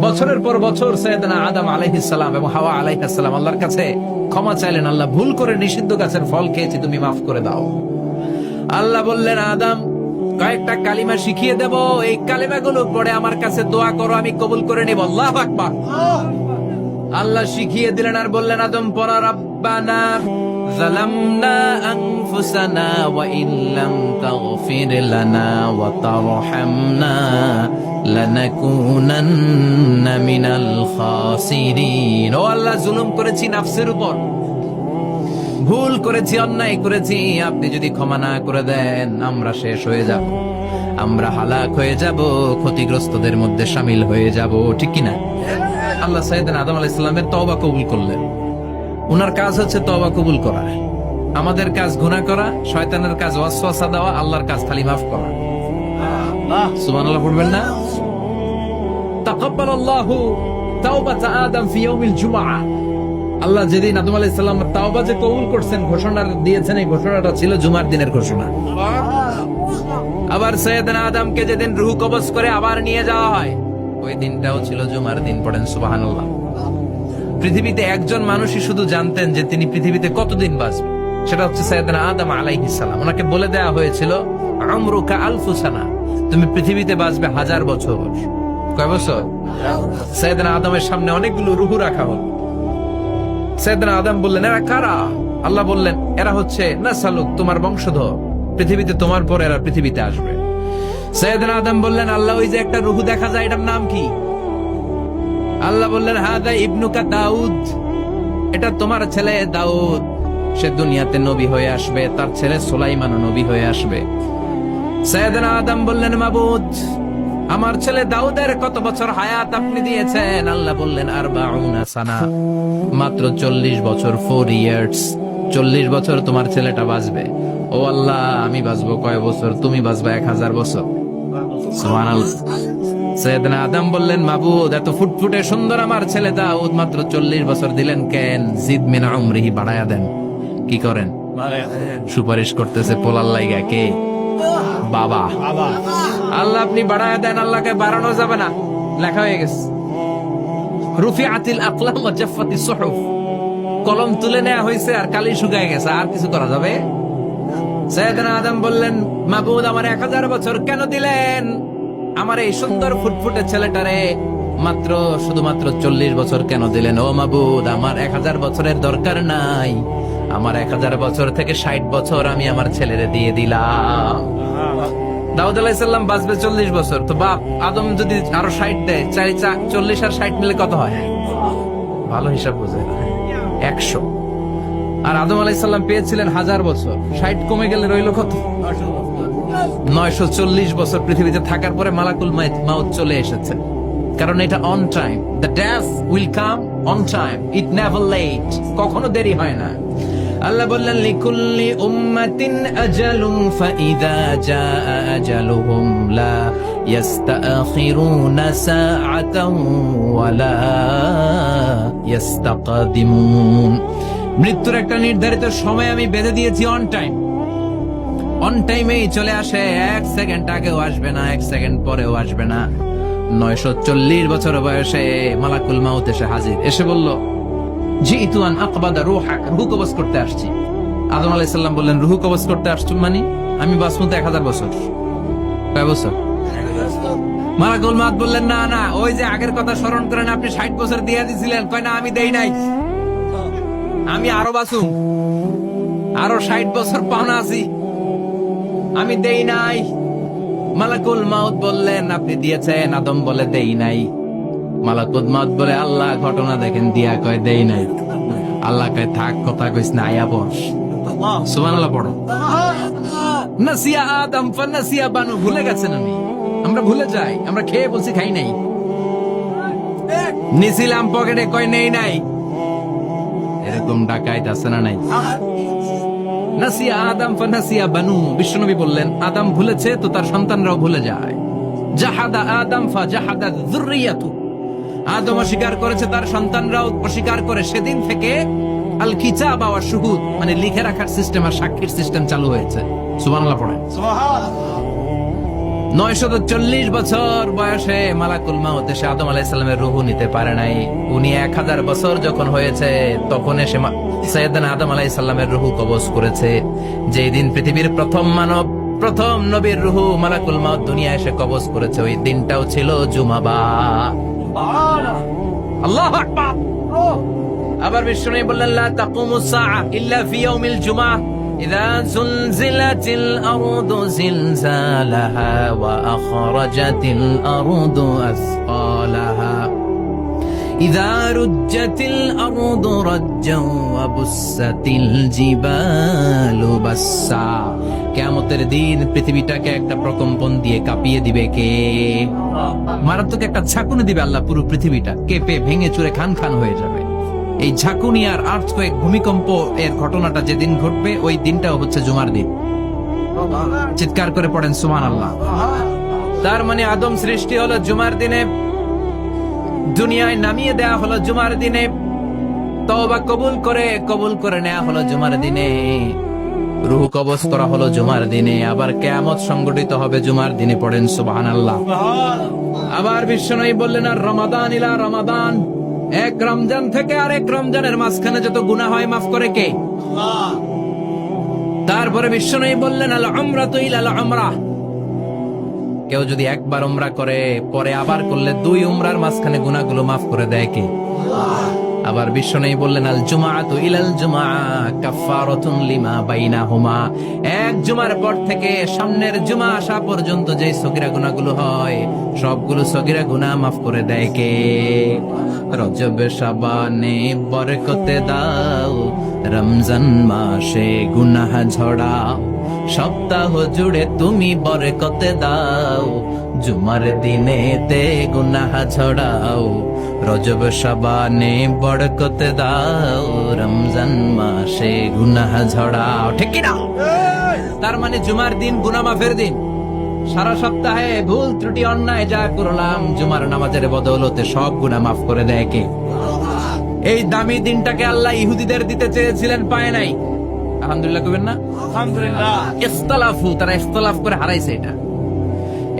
বছরের পর বছর সাইয়েদনা আদম আলাইহিস সালাম এবং হাওয়া আলাইহিস সালাম আল্লাহর কাছে ক্ষমা চাইলেন, আল্লাহ ভুল করে নিষিদ্ধ গাছের ফল খেয়েছি, তুমি মাফ করে দাও। আল্লাহ বললেন, আদম কয়েকটা কালিমা শিখিয়ে দেব, এই কালিমাগুলো পড়ে আমার কাছে দোয়া করো, আমি কবুল করে নিব। আল্লাহু আকবার। আল্লাহ শিখিয়ে দিলেন আর বললেন, আদম পড়া, রাব্বানা যালামনা আনফুসানা ওয়া ইল্লাম তাগফির লানা ওয়া তারহামনা লানাকুনান্না মিনাল খাসিরিন। ও আল্লাহ, জুলুম করেছি নাফসের উপর, ভুল করেছি, অন্যায় করেছি, আপনি যদি ক্ষমা না করে দেন আমরা শেষ হয়ে যাব, আমরা হালাক হয়ে যাব, ক্ষতিগ্রস্তদের মধ্যে শামিল হয়ে যাব, ঠিক কিনা? আল্লাহ সাইয়েদনা আদম আলাইহিস সালামের তওবা কবুল করলেন। উনার কাজ হচ্ছে তওবা কবুল করা, আমাদের কাজ গুনাহ করা, শয়তানের কাজ ওয়াসওয়াসা দেওয়া, আল্লাহর কাজ খালি মাফ করা। সুবহানাল্লাহ পড়বেন না? তাকাব্বালাল্লাহু তাওবাতা আদম ফি ইয়াউমিল জুমআ। আল্লাহ যেদিন আদম আলাইহিস সালামের তাওবা যে কবুল করছেন, ঘোষণা দিয়েছেন, এই ঘোষণাটা ছিল জুমার দিনের ঘোষণা। আবার সাইয়েদনা আদমকে যেদিন রূহ কবজ করে আবার নিয়ে যাওয়া হয়, ওই দিনটাও ছিল জুমার দিন। পড়েন সুবহানাল্লাহ। পৃথিবীতে একজন মানুষই শুধু জানতেন যে তিনি পৃথিবীতে কতদিন বাঁচবেন, সেটা হচ্ছে সাইয়েদনা আদম আলাইহিস সালাম। ওনাকে বলে দেওয়া হয়েছিল, আমরুকা আলফু সানা, তুমি পৃথিবীতে বাঁচবে 1000 বছর। কয় বছর? সাইয়েদনা আদমের সামনে অনেকগুলো রূহ রাখা হলো। সাইয়েদনা আদম বললেন, এরা কারা? আল্লাহ বললেন, এরা হচ্ছে নাসালুক, তোমার বংশধর, পৃথিবীতে তোমার পর এরা পৃথিবীতে আসবে। সাইয়েদনা আদম বললেন, আল্লাহ ওই যে একটা রূহ দেখা যায়, এটার নাম কি? আল্লাহ বললেন, হাদা ইবনুকা দাউদ, এটা তোমার ছেলে দাউদ, সে দুনিয়াতে নবী হয়ে আসবে, তার ছেলে সুলাইমানও নবী হয়ে আসবে। সাইয়েদনা আদম বললেন, মাবুদ আমার ছেলে দাউদের কত বছর হায়াত আপনি দিয়েছেন? আল্লাহ বললেন, 40 সানা, মাত্র 40 বছর, 4 ইয়ার্স, 40 বছর তোমার ছেলেটা বাঁচবে। ও আল্লাহ, আমি বাঁচবো কয় বছর? তুমি বাঁচবা 1000 বছর। সুবহানাল্লাহ। সাইয়েদনা আদম বললেন, মাবুদ এত ফুটফুটে সুন্দর আমার ছেলে দাউদ, মাত্র 40 বছর দিলেন কেন? জিদ মিন উমরিহি, বাড়ায়া দেন। কি করেন? সুপারিশ করতেছে পোলার লাইগা কে? বাবা। আল্লাহ আপনি বাড়ায়া দেন, আল্লাহকে বাড়ানো যাবে না, লেখা হয়ে গেছে। রুফিআতিল আকলাম ওয়া জাফফাতিস সুহুফ, কলম তুলে নেওয়া হয়েছে আর কালি শুকায় গেছে, আর কিছু করা যাবে? সাইয়েদনা আদম বললেন, মাবুদ আমার 1000 বছর কেন দিলেন? আমার এই সুন্দর ফুটফুটে ছেলেটারে মাত্র শুধুমাত্র 40 বছর কেন দিলেন? ও মাবুদ, আমার 1000 বছরের দরকার নাই, আমার 1000 বছর থেকে 60 বছর আমি আমার ছেলেরে দিয়ে দিলাম। দাউদ আলাইহিস সালাম বাঁচবে 40 বছর, তো বাপ আদম যদি আরো 60 দেয়, 40 আর 60 মিলে কত হয়? ভালো হিসাব বোঝে, 100। আর আদম আলাইহিস সালাম পেয়েছিলেন 1000 বছর, 60 কমে গেলে রইল কত? 940 বছর পৃথিবীতে থাকার পরে মালাকুল মাউত চলে এসেছে, কারণ এটা on time. The death will come on time, it never late, কখনো দেরি হয় না। আল্লাহ বললেন, লিকুল্লি উম্মাতিন আজালুন ফাইযা জাআ আজালুহুম লা ইস্তাখিরুনা সাআতান ওয়া লা ইস্তাকদিমুন। মৃত্যুর একটা নির্ধারিত সময় আমি বেঁধে দিয়েছি, অন টাইম, অন টাইমেই চলে আসে, 1 সেকেন্ড আগেও আসবে না, 1 সেকেন্ড পরেও আসবে না। 940 বছর বয়সে মালাকুল মাউত এসে হাজির, এসে বলল, জিইতু আন আকবাদা রূহাক, রূহ কবজ করতে আসছি। আদম আলাইহিস সালাম বললেন, রূহ কবজ করতে আসছো মানে? আমি বাঁচবো 1000 বছর। কয় বছর? মালাকুল মাউত বললেন, না না, ওই যে আগের কথা স্মরণ করেন, আপনি 60 বছর দিয়ে দিয়েছিলেন। কয় না, আমি দেই নাই, আমি আরো বাঁচুম, আরো 60 বছর পাওনা আছি, আমি দেই নাই। মালাকুল মাউত বললেন, আপনি দিয়েছেন। আদম বলে, দেই নাই। মালাকুল মাউত বলে, আল্লাহ ঘটনা দেখেন, দিয়া কয় দেই নাই। আল্লাহ কয়, থাক, কথা কইস না, আয়া বস। সুবহানাল্লাহ পড়ো। নাসিয়া আদম ফানাসিয়া বানু, ভুলে গেছেন আমি, আমরা ভুলে যাই, আমরা খেয়ে বলছি খাই নাই, নিছিলাম পকেটে, কয় নেই নাই। এরকম ডাকাইত আছে না নাই? নাসিয়া আদম ফানাসিয়া বানু, বিশ্বনবী বললেন, আদম ভুলেছে তো তার সন্তানরাও ভুলে যায়। জাহাদা আদম ফাজাহাদা যুররিয়াতু, আদম অস্বীকার করেছে, তার সন্তানরাও অস্বীকার করে। সেদিন থেকে আল কিতাব ওয়া শুহুদ, মানে লিখে রাখার সিস্টেম আর সাক্ষীর সিস্টেম চালু হয়েছে। সুবহানাল্লাহ পড়েন। 940 বছর বয়সে মালাকুল মাউত এসে আদম আলাইহিস সালামের রূহ নিতে পারে নাই। উনি 1000 বছর যখন হয়েছে তখন এসে সাইয়েদনা আদম আলাইহিস সালামের রূহ কবজ করেছে। যেই দিন পৃথিবীর প্রথম মানব, প্রথম নবীর রূহ মালাকুল মাউত দুনিয়া এসে কবজ করেছে, ওই দিনটাও ছিল জুমাবার। আল্লাহু আকবার। আবার বিষ্ণু বললেন লা তাকুমুস সাআ ইল্লা ফি ইয়াউমিল জুমআহ ইযা যুলজিলাতিল আরদু জিলজালাহা ওয়া আখরাজাতিল আরদু আসকালাহা ইযা রুজ্জাতিল আরদু রাজ্জাও ওয়া বুসাতিল জিবালু বাসসা। কিয়ামতের দিন পৃথিবীটাকে একটা প্রকম্পন দিয়ে কাঁপিয়ে দিবে কে? মারাত্মক একটা ঝাঁকুনি দিবে আল্লাহ, পুরো পৃথিবীটা কেঁপে ভেঙে চুরে খান খান হয়ে যাবে। এই ঝাঁকুনি আর আর্থকোয়েক, ভূমিকম্প এর ঘটনাটা যেদিন ঘটবে ওই দিনটাও হচ্ছে জুমার দিন। চিৎকার করে পড়েন সুবহানাল্লাহ। তার মানে আদম সৃষ্টি হলো জুমার দিনে, দুনিয়ায় নামিয়ে দেয়া হলো জুমার দিনে, তওবা কবুল করে নেওয়া হলো জুমার দিনে, রূহ কবজ করা হলো জুমার দিনে, আবার কিয়ামত সংগঠিত হবে জুমার দিনে। পড়েন সুবহানাল্লাহ। আবার বিশ্বনবী বললেন আর রমাদান ইলা রমাদান, এক রমজান থেকে আরেক রমজানের মাঝখানে যত গুনাহ হয় মাফ করে কে? আল্লাহ। তারপরে বিশ্বনবী বললেন আল উমরাতু ইলাল উমরাহ, কেউ যদি একবার উমরা করে পরে আবার করলে 2 উমরার মাঝখানে গুনাহগুলো মাফ করে দেয় কে? আল্লাহ। আবার বিশ্বনবী বললেন আল জুমআতু ইলাল জুমআ কাফফারাতুন লিমা বাইনাহুমা, এক জুমার পর থেকে সামনের জুমা আসা পর্যন্ত যে সগীরা গুনাহগুলো হয় সবগুলো সগীরা গুনাহ মাফ করে দেয় কে? রজব শাবানে বরকতে দাও, রমজান মাসে গুনাহ ঝড়াও, সপ্তাহ জুড়ে তুমি বরকতে দাও, জুমার দিনেতে গুনাহ ঝড়াও, রজব শাবানে বরকতে দাও, রমজান মাসে গুনাহ ঝড়াও। ঠিক কি না? তার মানে জুমার দিন গুনাহ মাফের দিন। সারা সপ্তাহে ভুল ত্রুটি অন্যায় যা করলাম জুমার নামাজের বদৌলতে সব গুনাহ মাফ করে দেয় কে? এই দামি দিনটাকে আল্লাহ ইহুদিদের দিতে চেয়েছিলেন, পায় নাই। আলহামদুলিল্লাহ কইবেন না? আলহামদুলিল্লাহ। ইখতিলাফু, তারা ইখতিলাফ করে হারাইছে এটা।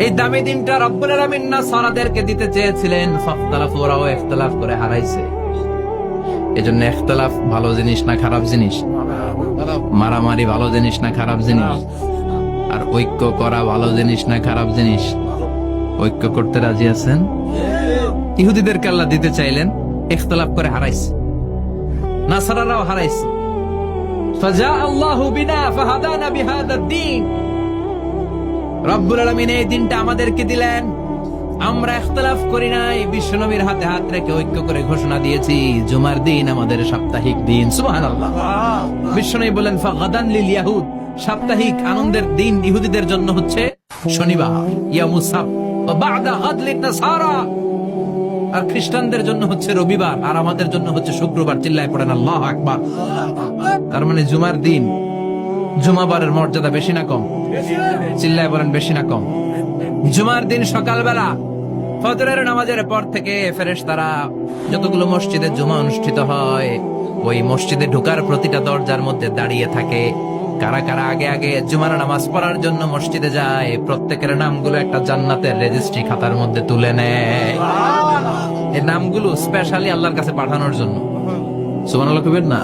এই দামি দিনটা রব্বুল আলামিন নাসারাদেরকে দিতে চেয়েছিলেন, ফাখতালাফু, ওরাও ইখতিলাফ করে হারাইছে। এজন্য ইখতিলাফ ভালো জিনিস না খারাপ জিনিস? মারামারি ভালো জিনিস না খারাপ জিনিস? আর ঐক্য করা ভালো জিনিস না খারাপ জিনিস? ঐক্য করতে রাজি আছেন? ইহুদিদেরকে আল্লাহ দিতে চাইলেন, ইখতিলাফ করে হারাইছে। নাসারারাও হারাইছে। ফাজা আল্লাহু বিনা ফাহাদানা বিহাদাদ দ্বীন, রব্বুল আলামিন এই দিনটা আমাদেরকে দিলেন, আমরা ইখতিলাফ করি নাই, বিশ্বনবীর হাতে হাত রেখে ঐক্য করে ঘোষণা দিয়েছি জুমার দিন আমাদের সাপ্তাহিক দিন। সুবহানাল্লাহ। বিশ্বনবী বলেন ফাগাদান লিল ইয়াহুদ, সাপ্তাহিক আনন্দের দিন ইহুদিদের জন্য হচ্ছে শনিবার, ইয়াউমুস সাbt, ওয়া বা'দা গাদ লিন নাসারা, আর খ্রিস্টানদের জন্য হচ্ছে রবিবার, আর আমাদের জন্য হচ্ছে শুক্রবার। চিল্লায় পড়েন আল্লাহু আকবার। তার মানে জুমার দিন, জুমাবারের মর্যাদা বেশি না কম? চিল্লায় বলেন বেশি না কম? জুমার দিন সকালবেলা ফজরের নামাজের পর থেকে ফেরেশতারা যতগুলো মসজিদে জুমা অনুষ্ঠিত হয় ওই মসজিদে ঢোকার প্রতিটা দরজার মধ্যে দাঁড়িয়ে থাকে। কারা কারা আগে আগে জুমার নামাজ পড়ার জন্য মসজিদে যায়, প্রত্যেকের নামগুলো একটা জান্নাতের রেজিস্ট্রি খাতার মধ্যে তুলে নেয়। এই নামগুলো স্পেশালি আল্লাহর কাছে পাঠানোর জন্য। সুবহানাল্লাহ কইবেন না?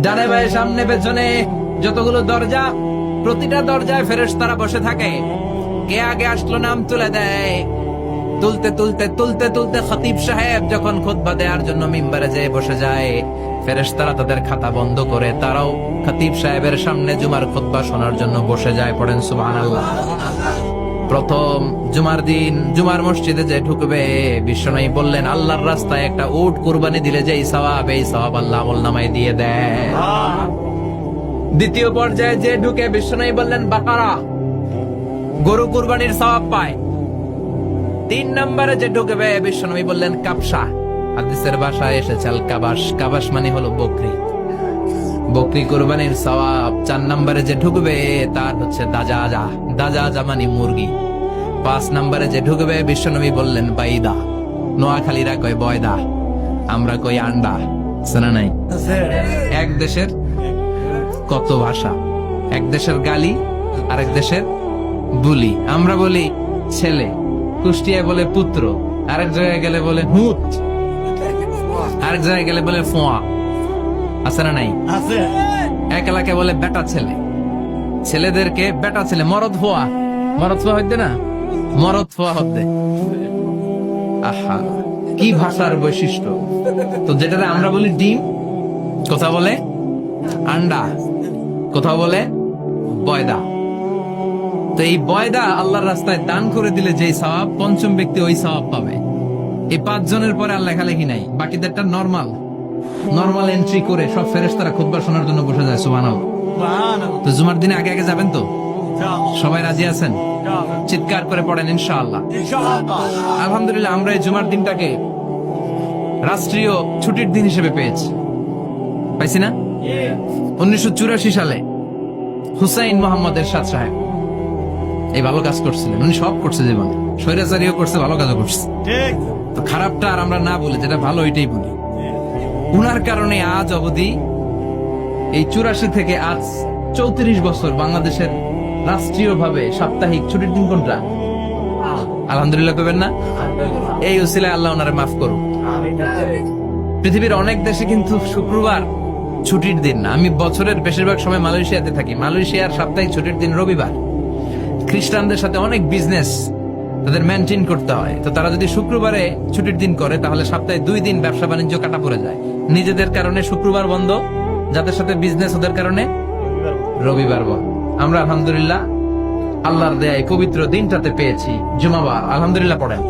ডানে বায়ে সামনে পেছনে যতগুলো দরজা, প্রতিটা দরজায় ফেরেশতারা বসে থাকে। কে আগে আসলো নাম তুলে দেয়। তুলতে তুলতে তুলতে তুলতে খতিব সাহেব যখন খুতবা দেওয়ার জন্য মিম্বারে যেয়ে বসে যায়, ফেরেশতারা তাদের খাতা বন্ধ করে তারাও খতিব সাহেবের সামনে জুমার খুতবা শোনার জন্য বসে যায়। পড়েন সুবহানাল্লাহ। প্রথম জুমার দিন জুমার মসজিদে যে ঢুকবে, বিশ্বনবী বললেন আল্লাহর রাস্তায় একটা উট কুরবানি দিলে যে সওয়াব, এই সওয়াব আল্লাহ আমলনামায় দিয়ে দেয়। দ্বিতীয় পর্যায়ে যে ঢুকে, বিশ্বনবী বললেন বাকারা, গরু কুরবানির সওয়াব পায়। 3 নম্বরে যে ঢুকবে, বিশ্বনবী বললেন কাবসা, হাদিসের ভাষায় এসেছে আল কাবাস, কাবাস মানে হলো বকরি, বকরি কুরবানির সওয়াব। 4 নম্বরে যে ঢুকবে তার হচ্ছে দাজাজা, দাজাজা মানে মুরগি। 5 নম্বরে যে ঢুকবে, বিশ্বনবী বললেন বাইদা, নোয়াখালীরা কয় বয়দা, আমরা কই আন্ডা। শোনা নাই? এক দেশের কত ভাষা, এক দেশের গালি আরেক দেশের বুলি, আমরা বলি ছেলে, কুষ্টিয়ায় বলে পুত্র, আরেক জায়গায় গেলে বলে হুত, আরেক জায়গায় গেলে বলে ফোয়া। আছে না নাই? এক এলাকায় বলে বেটা ছেলে, ছেলেদেরকে বেটা ছেলে। মরদ ফোয়া, মরদ ফোয়া হইতে না, মরদ ফোয়া হতে। আহা, কি ভাষার বৈশিষ্ট্য। তো যেটা আমরা বলি ডিম, কথা বলে আন্ডা, কোথাও বলে বয়দা। তো এই বয়দা আল্লাহর রাস্তায় দান করে দিলে যে সওয়াব, পঞ্চম ব্যক্তি ওই সওয়াব পাবে। এই 5 জনের পরে আর লেখালেখি নাই, বাকিদেরটা নরমাল এন্ট্রি করে সব ফেরেশতারা খুতবা শোনার জন্য বসে যায়। সুবহানাল্লাহ। তো জুমার দিনে আগে আগে যাবেন তো? সবাই রাজি আছেন? চিৎকার করে পড়েন ইনশাআল্লাহ। আলহামদুলিল্লাহ, আমরা এই জুমার দিনটাকে রাষ্ট্রীয় ছুটির দিন হিসেবে পেয়েছি, পাইছি না? 1984 সালে হুসাইন মোহাম্মদ এরশাদ সাহেব এই ভালো কাজ করছিলেন। উনি সব করছে জীবনে, স্বৈরাচারীও করছে, ভালো কাজও করছে। তো খারাপটা আর আমরা না বলি, যেটা ভালো ওইটাই বলি। উনার কারণে আজ অবধি এই 84 থেকে আজ 34 বছর বাংলাদেশের রাষ্ট্রীয়ভাবে সাপ্তাহিক ছুটির দিন কোনটা? আলহামদুলিল্লাহ কইবেন না? এই উসিলায় আল্লাহ ওনারে মাফ করুন। পৃথিবীর অনেক দেশে কিন্তু শুক্রবার ছুটির দিন না। আমি বছরের বেশিরভাগ সময় মালয়েশিয়াতে থাকি। মালয়েশিয়ার সাপ্তাহিক ছুটির দিন রবিবার। খ্রিস্টানদের সাথে অনেক বিজনেস তাদের মেনটেন করতে হয়। তো তারা যদি শুক্রবারে ছুটির দিন করে, তাহলে সপ্তাহে 2 দিন ব্যবসা বাণিজ্য কাটা পড়ে যায়। নিজেদের কারণে শুক্রবার বন্ধ, যাদের সাথে বিজনেস ওদের কারণে রবিবার বন্ধ। আমরা আলহামদুলিল্লাহ আল্লাহর দেয়ায় পবিত্র দিনটাতে পেয়েছি জুমাবার। আলহামদুলিল্লাহ পড়েন।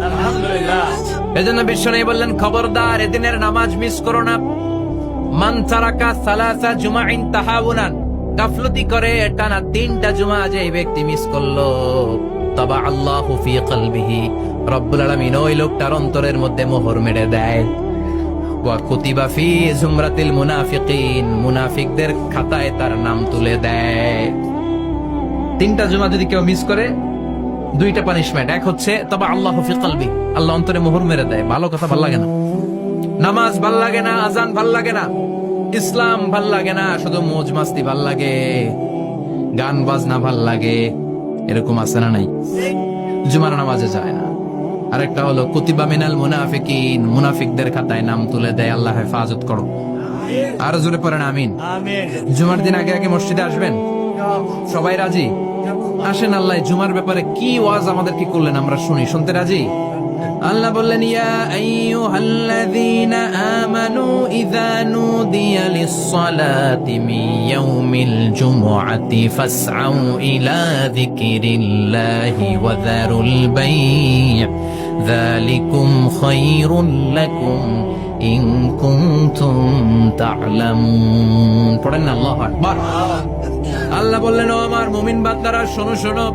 এজন্য বিশ্বনবী বললেন, খবরদার এদিনের নামাজ মিস করো না। মান তারাকা সালাসা জুমাইন তাহাউনান, গাফলতি করে টানা 3টা জুমা যে ব্যক্তি মিস করলো, তাবা আল্লাহু ফি কলবিহি, রব্বুল আলামিন ওই লোকটার অন্তরের মধ্যে মোহর মেরে দেয়। ওয়া কুতিবা ফি জুমরাতিল মুনাফিকিন, মুনাফিকদের খাতায় তার নাম তুলে দেয়। 3টা জুমা যদি কেউ মিস করে, 2টা পানিশমেন্ট। এক হচ্ছে তাবা আল্লাহু ফি কলবি, আল্লাহ অন্তরে মোহর মেরে দেয়। ভালো কথা ভাল লাগে না, নামাজ ভাল লাগে না, আজান ভাল লাগে না, ইসলাম ভাল লাগে না, শুধু মौज মাস্তি ভাল লাগে, গান বাজনা ভাল লাগে। এরকম আছে না নাই? জুমার নামাজে যায় না। আরেকটা হলো কুতিবা মিনাল মুনাফিকিন, মুনাফিকদের খাতায় নাম তুলে দেয়। আল্লাহ হেফাজত করো। আর জোরে পড়েন আমিন। জুমার দিন আগে আগে মসজিদে আসবেন। সবাই রাজি? আসেন, আল্লাহ জুমার ব্যাপারে কি ওয়াজ আমাদের কি করলেন আমরা শুনি। শুনতে রাজি? আল্লাহ বললেন, ইয়া আইয়ুহাল্লাযীনা আমানু ইযা নুদিয়া লিস-সালাতি মিন ইয়াউমিল জুমআতি ফাসআউ ইলা যিকরিল্লাহি ওয়া যারুল বাই', যালিকুম খায়রুল লাকুম ইন কুনতুম তা'লামুন। পড়েন না আল্লাহু আকবার। আল্লাহ বললেন, ও আমার মুমিন বান্দারা শোনো শোনো।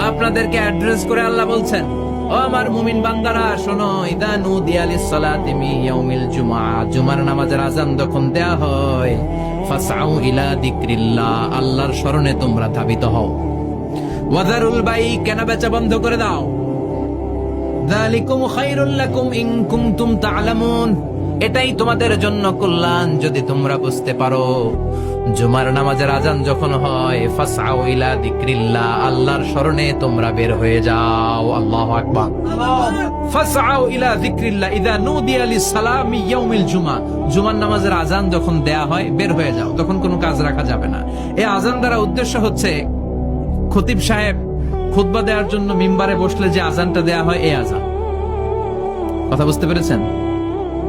আপনাদেরকে অ্যাড্রেস করে আল্লাহ বলছেন, ও আমার মুমিন বান্দারা শোনো, ইদা নুদিয়া লিস-সালাতি মিন ইয়াউমিল জুমআ, জুমার নামাজের আযান যখন দেয়া হয়, ফাসআউ ইলা যিকরিল্লাহ, আল্লাহর স্মরণে তোমরা ধাবিত হও। ওয়া যারুল বাই', কেনা বেচা বন্ধ করে দাও। যালিকুম খায়রুল লাকুম ইন কুনতুম তা'লামুন, এটাই তোমাদের জন্য কল্যাণ যদি তোমরা বুঝতে পারো। জুমার নামাজের আজান যখন হয়, ফাসআউ ইলা যিকরিল্লাহ, আল্লাহর স্মরণে তোমরা বের হয়ে যাও। আল্লাহু আকবার। ফাসআউ ইলা যিকরিল্লাহ ইযা নুদিয়া লিস-সালামি ইয়াউমিল জুমআ, জুমার নামাজের আজান যখন দেয়া হয় বের হয়ে যাও, তখন কোনো কাজ রাখা যাবে না। এই আজান দ্বারা উদ্দেশ্য হচ্ছে, খতিব সাহেব খুতবা দেওয়ার জন্য মিম্বারে বসলে যে আজানটা দেয়া হয়, এই আজান। কথা বুঝতে পেরেছেন?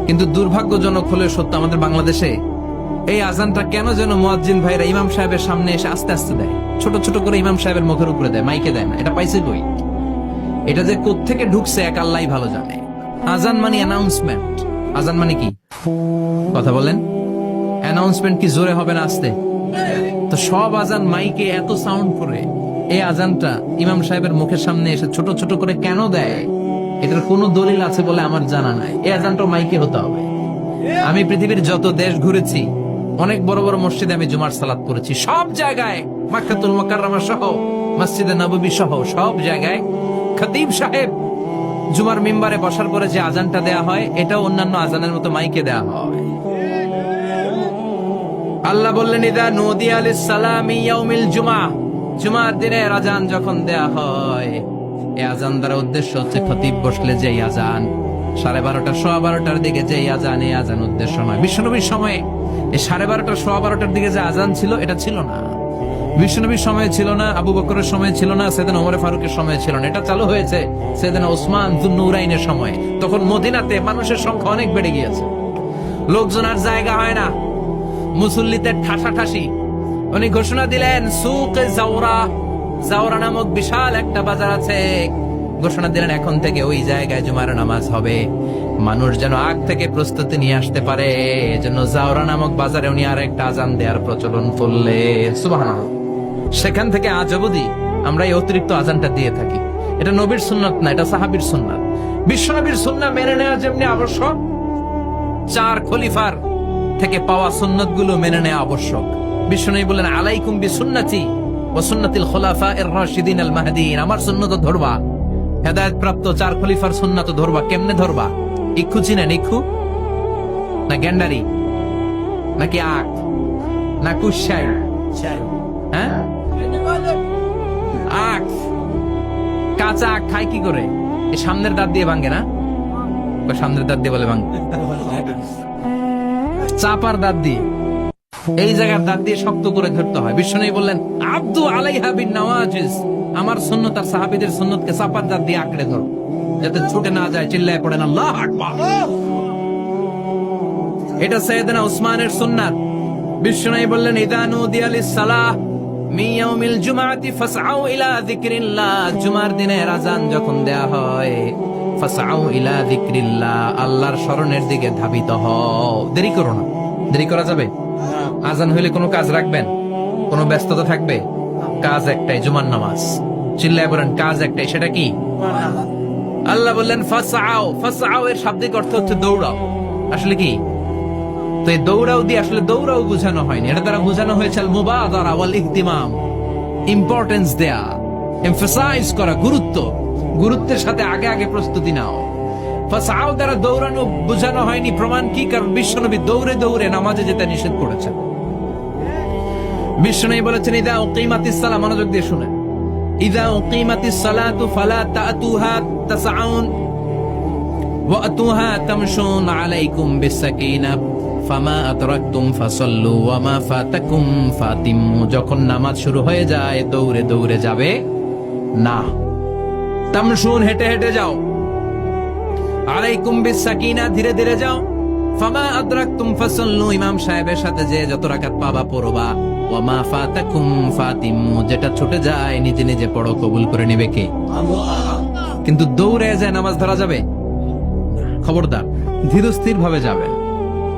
কিন্তু দুর্ভাগ্যজনক হলে সত্য, আমাদের বাংলাদেশে এই আজানটা কেন যেন মুয়াজ্জিন ভাইরা ইমাম সাহেবের সামনে এসে আস্তে আস্তে দেয়, ছোট ছোট করে ইমাম সাহেবের মুখের উপরে দেয়, মাইকে দেয় না। এটা পাইছে কই? এটা যে কোত্থেকে ঢুকছে এক আল্লাহই ভালো জানে। আজান মানে অ্যানাউন্সমেন্ট। আজান মানে কি? কথা বলেন। অ্যানাউন্সমেন্ট কি জোরে হবে না আস্তে? তো সব আজান মাইকে এত সাউন্ড করে, এই আজানটা ইমাম সাহেবের মুখের সামনে এসে ছোট ছোট করে কেন দেয়? এটার কোন দলিল আছে বলে আমার জানা নাই। এই আজানটা মাইকে হতে হবে। আমি পৃথিবীর যত দেশ ঘুরেছি, অনেক বড় বড় মসজিদে আমি জুমার সালাত করেছি। সব জায়গায়, মক্কাতুল মুকাররমা সহ, মসজিদে নববী সহ সব জায়গায় খতিব সাহেব জুমার মিম্বারে বসার পরে যে আজানটা দেয়া হয়, এটাও অন্যান্য আজানের মতো মাইকে দেয়া হয়। আল্লাহ বললেন, ইদা নুদিয়া লিস-সালামি ইয়াউমিল জুমআ, জুমার দিনের আজান যখন দেয়া হয়, এই আজান দ্বারা উদ্দেশ্য হচ্ছে খতিব বসলে যেই আজান 12:30 12:15 দিকে যেই আজান, এই আজান উদ্দেশ্য নয়। বিশ্বনবীর সময়ে এই 12:30 12:15 দিকে যে আজান ছিল এটা ছিল না। বিশ্বনবীর সময় ছিল না, আবু বকরের সময় ছিল না, সাইয়েদনা ওমর ফারুকের সময় ছিল না। এটা চালু হয়েছে সাইয়েদনা ওসমান যুন্নুরাইনের সময়। তখন মদিনাতে মানুষের সংখ্যা অনেক বেড়ে গিয়েছে, লোকজন আর জায়গা হয় না, মুসল্লিতে ঠাসাঠাসি। উনি ঘোষণা দিলেন সুকে জাওরা, জাওরা নামক বিশাল একটা বাজার আছে। ঘোষণা দিলেন এখন থেকে ওই জায়গায় জুমার নামাজ হবে। মানুষ যেন আগ থেকে প্রস্তুতি নিয়ে আসতে পারে, এজন্য জাওরা নামক বাজারে উনি আর একটা আজান দেওয়ার প্রচলন করলেন। সুবহানাল্লাহ। সেখান থেকে আজ অবধি আমরা এই অতিরিক্ত আজানটা দিয়ে থাকি। এটা নবীর সুন্নাত না, এটা সাহাবীর সুন্নাত। বিশ্বনবীর সুন্নাহ মেনে নেওয়া যেমনি আবশ্যক, 4 খলিফার থেকে পাওয়া সুন্নাত গুলো মেনে নেওয়া আবশ্যক। বিশ্বনবী বলেন আলাইকুম বিসুন্নতি ওয়া সুন্নাতিল খুলাফায়ে রাশিদিন আল মাহদিয়িন। আমার সুন্নাত ধরবা, হেদায়েত প্রাপ্ত 4 খলিফার সুন্নাত ধরবা। কেমনে ধরবা? ইক্ষু চিনেন? ইক্ষু না গ্যান্ডারি নাকি আখ না কুশাই? হ্যাঁ, আখ। কাঁচা আখ খায় কি করে? এই সামনের দাঁত দিয়ে ভাঙে না? সামনের দাঁত দিয়ে বলে ভাঙে, চাপার দাঁত দিয়ে, এই জায়গার দাঁত দিয়ে শক্ত করে ধরতে হয়। বিশ্বনবী বললেন আব্দু আলাইহা বিন নওয়াজিজ। আমার সুন্নাত আর সাহাবীদের সুন্নাতকে চাপার দাঁত দিয়ে আঁকড়ে ধরো, যাতে ছুটে না যায়। চিল্লায় পড়েন আল্লাহু আকবার। এটা সাইয়েদনা উসমানের সুন্নাত। বিশ্বনবী বললেন ইযা নুদিয়া লিস-সালাহ মিন ইয়াউমিল জুমআতি ফাসআউ ইলা যিকরিল্লাহ। জুমার দিনের আযান যখন দেয়া হয়, ফাসআউ ইলা যিকরিল্লাহ, আল্লাহর স্মরণের দিকে ধাবিত হও। দেরি করো না। দেরি করা যাবে? আজান হইলে কোনো কাজ রাখবেন? কোনো ব্যস্ততা থাকবে? কাজ একটাই, জুমার নামাজ। চিল্লায় বলেন কাজ একটাই, সেটা কি? আল্লাহ বললেন ফাসআউ। ফাসআউ এর শাব্দিক অর্থ হচ্ছে দৌড়াও। আসলে কি? তো এই দৌড়াও দিয়ে আসলে দৌড়াও বোঝানো হয়নি, এটা দ্বারা বোঝানো হয়েছে আল মুবাদারা ওয়াল ইহতিমাম, ইম্পর্টেন্স দেয়া, এমফাসাইজ করা, গুরুত্বের সাথে আগে আগে প্রস্তুতি নাও। ফাসআউ দ্বারা দৌড়ানো বোঝানো হয়নি। প্রমাণ কি? কারণ বিশ্বনবী দৌড়ে দৌড়ে নামাজে যেতে নিষেধ করেছেন। বিশ্বনবী বলেছেন ইযা উকিমাতিস সালাহ, মনোযোগ দিয়ে শুনেন, ইযা উকিমাতিস সালাতু ফালা তাতুহা তাসআউন ওয়া আতুহা তামশুন আলাইকুম বিসাকিনাহ ফামা আদরাকতুম ফাসাল্লু ওয়া মা ফাতাকুম ফাতিমু। যখন নামাজ শুরু হয়ে যায় দৌড়ে দৌড়ে যাবে না, তামশুন হেঁটে হেঁটে যাও, আলাইকুম বিসাকিনাহ ধীরে ধীরে যাও, ফামা আদরাকতুম ফাসাল্লু ইমাম সাহেবের সাথে যে যত রাকাত পাবা পড়বা, ওয়া মা ফাতাকুম ফাতিমু যেটা ছুটে যায় নিজে নিজে পড়ো, কবুল করে নেবে কে? আল্লাহ। কিন্তু দৌড়ে যায় নামাজ ধরা যাবে? খবরদার, ধীরস্থির ভাবে যাবেন।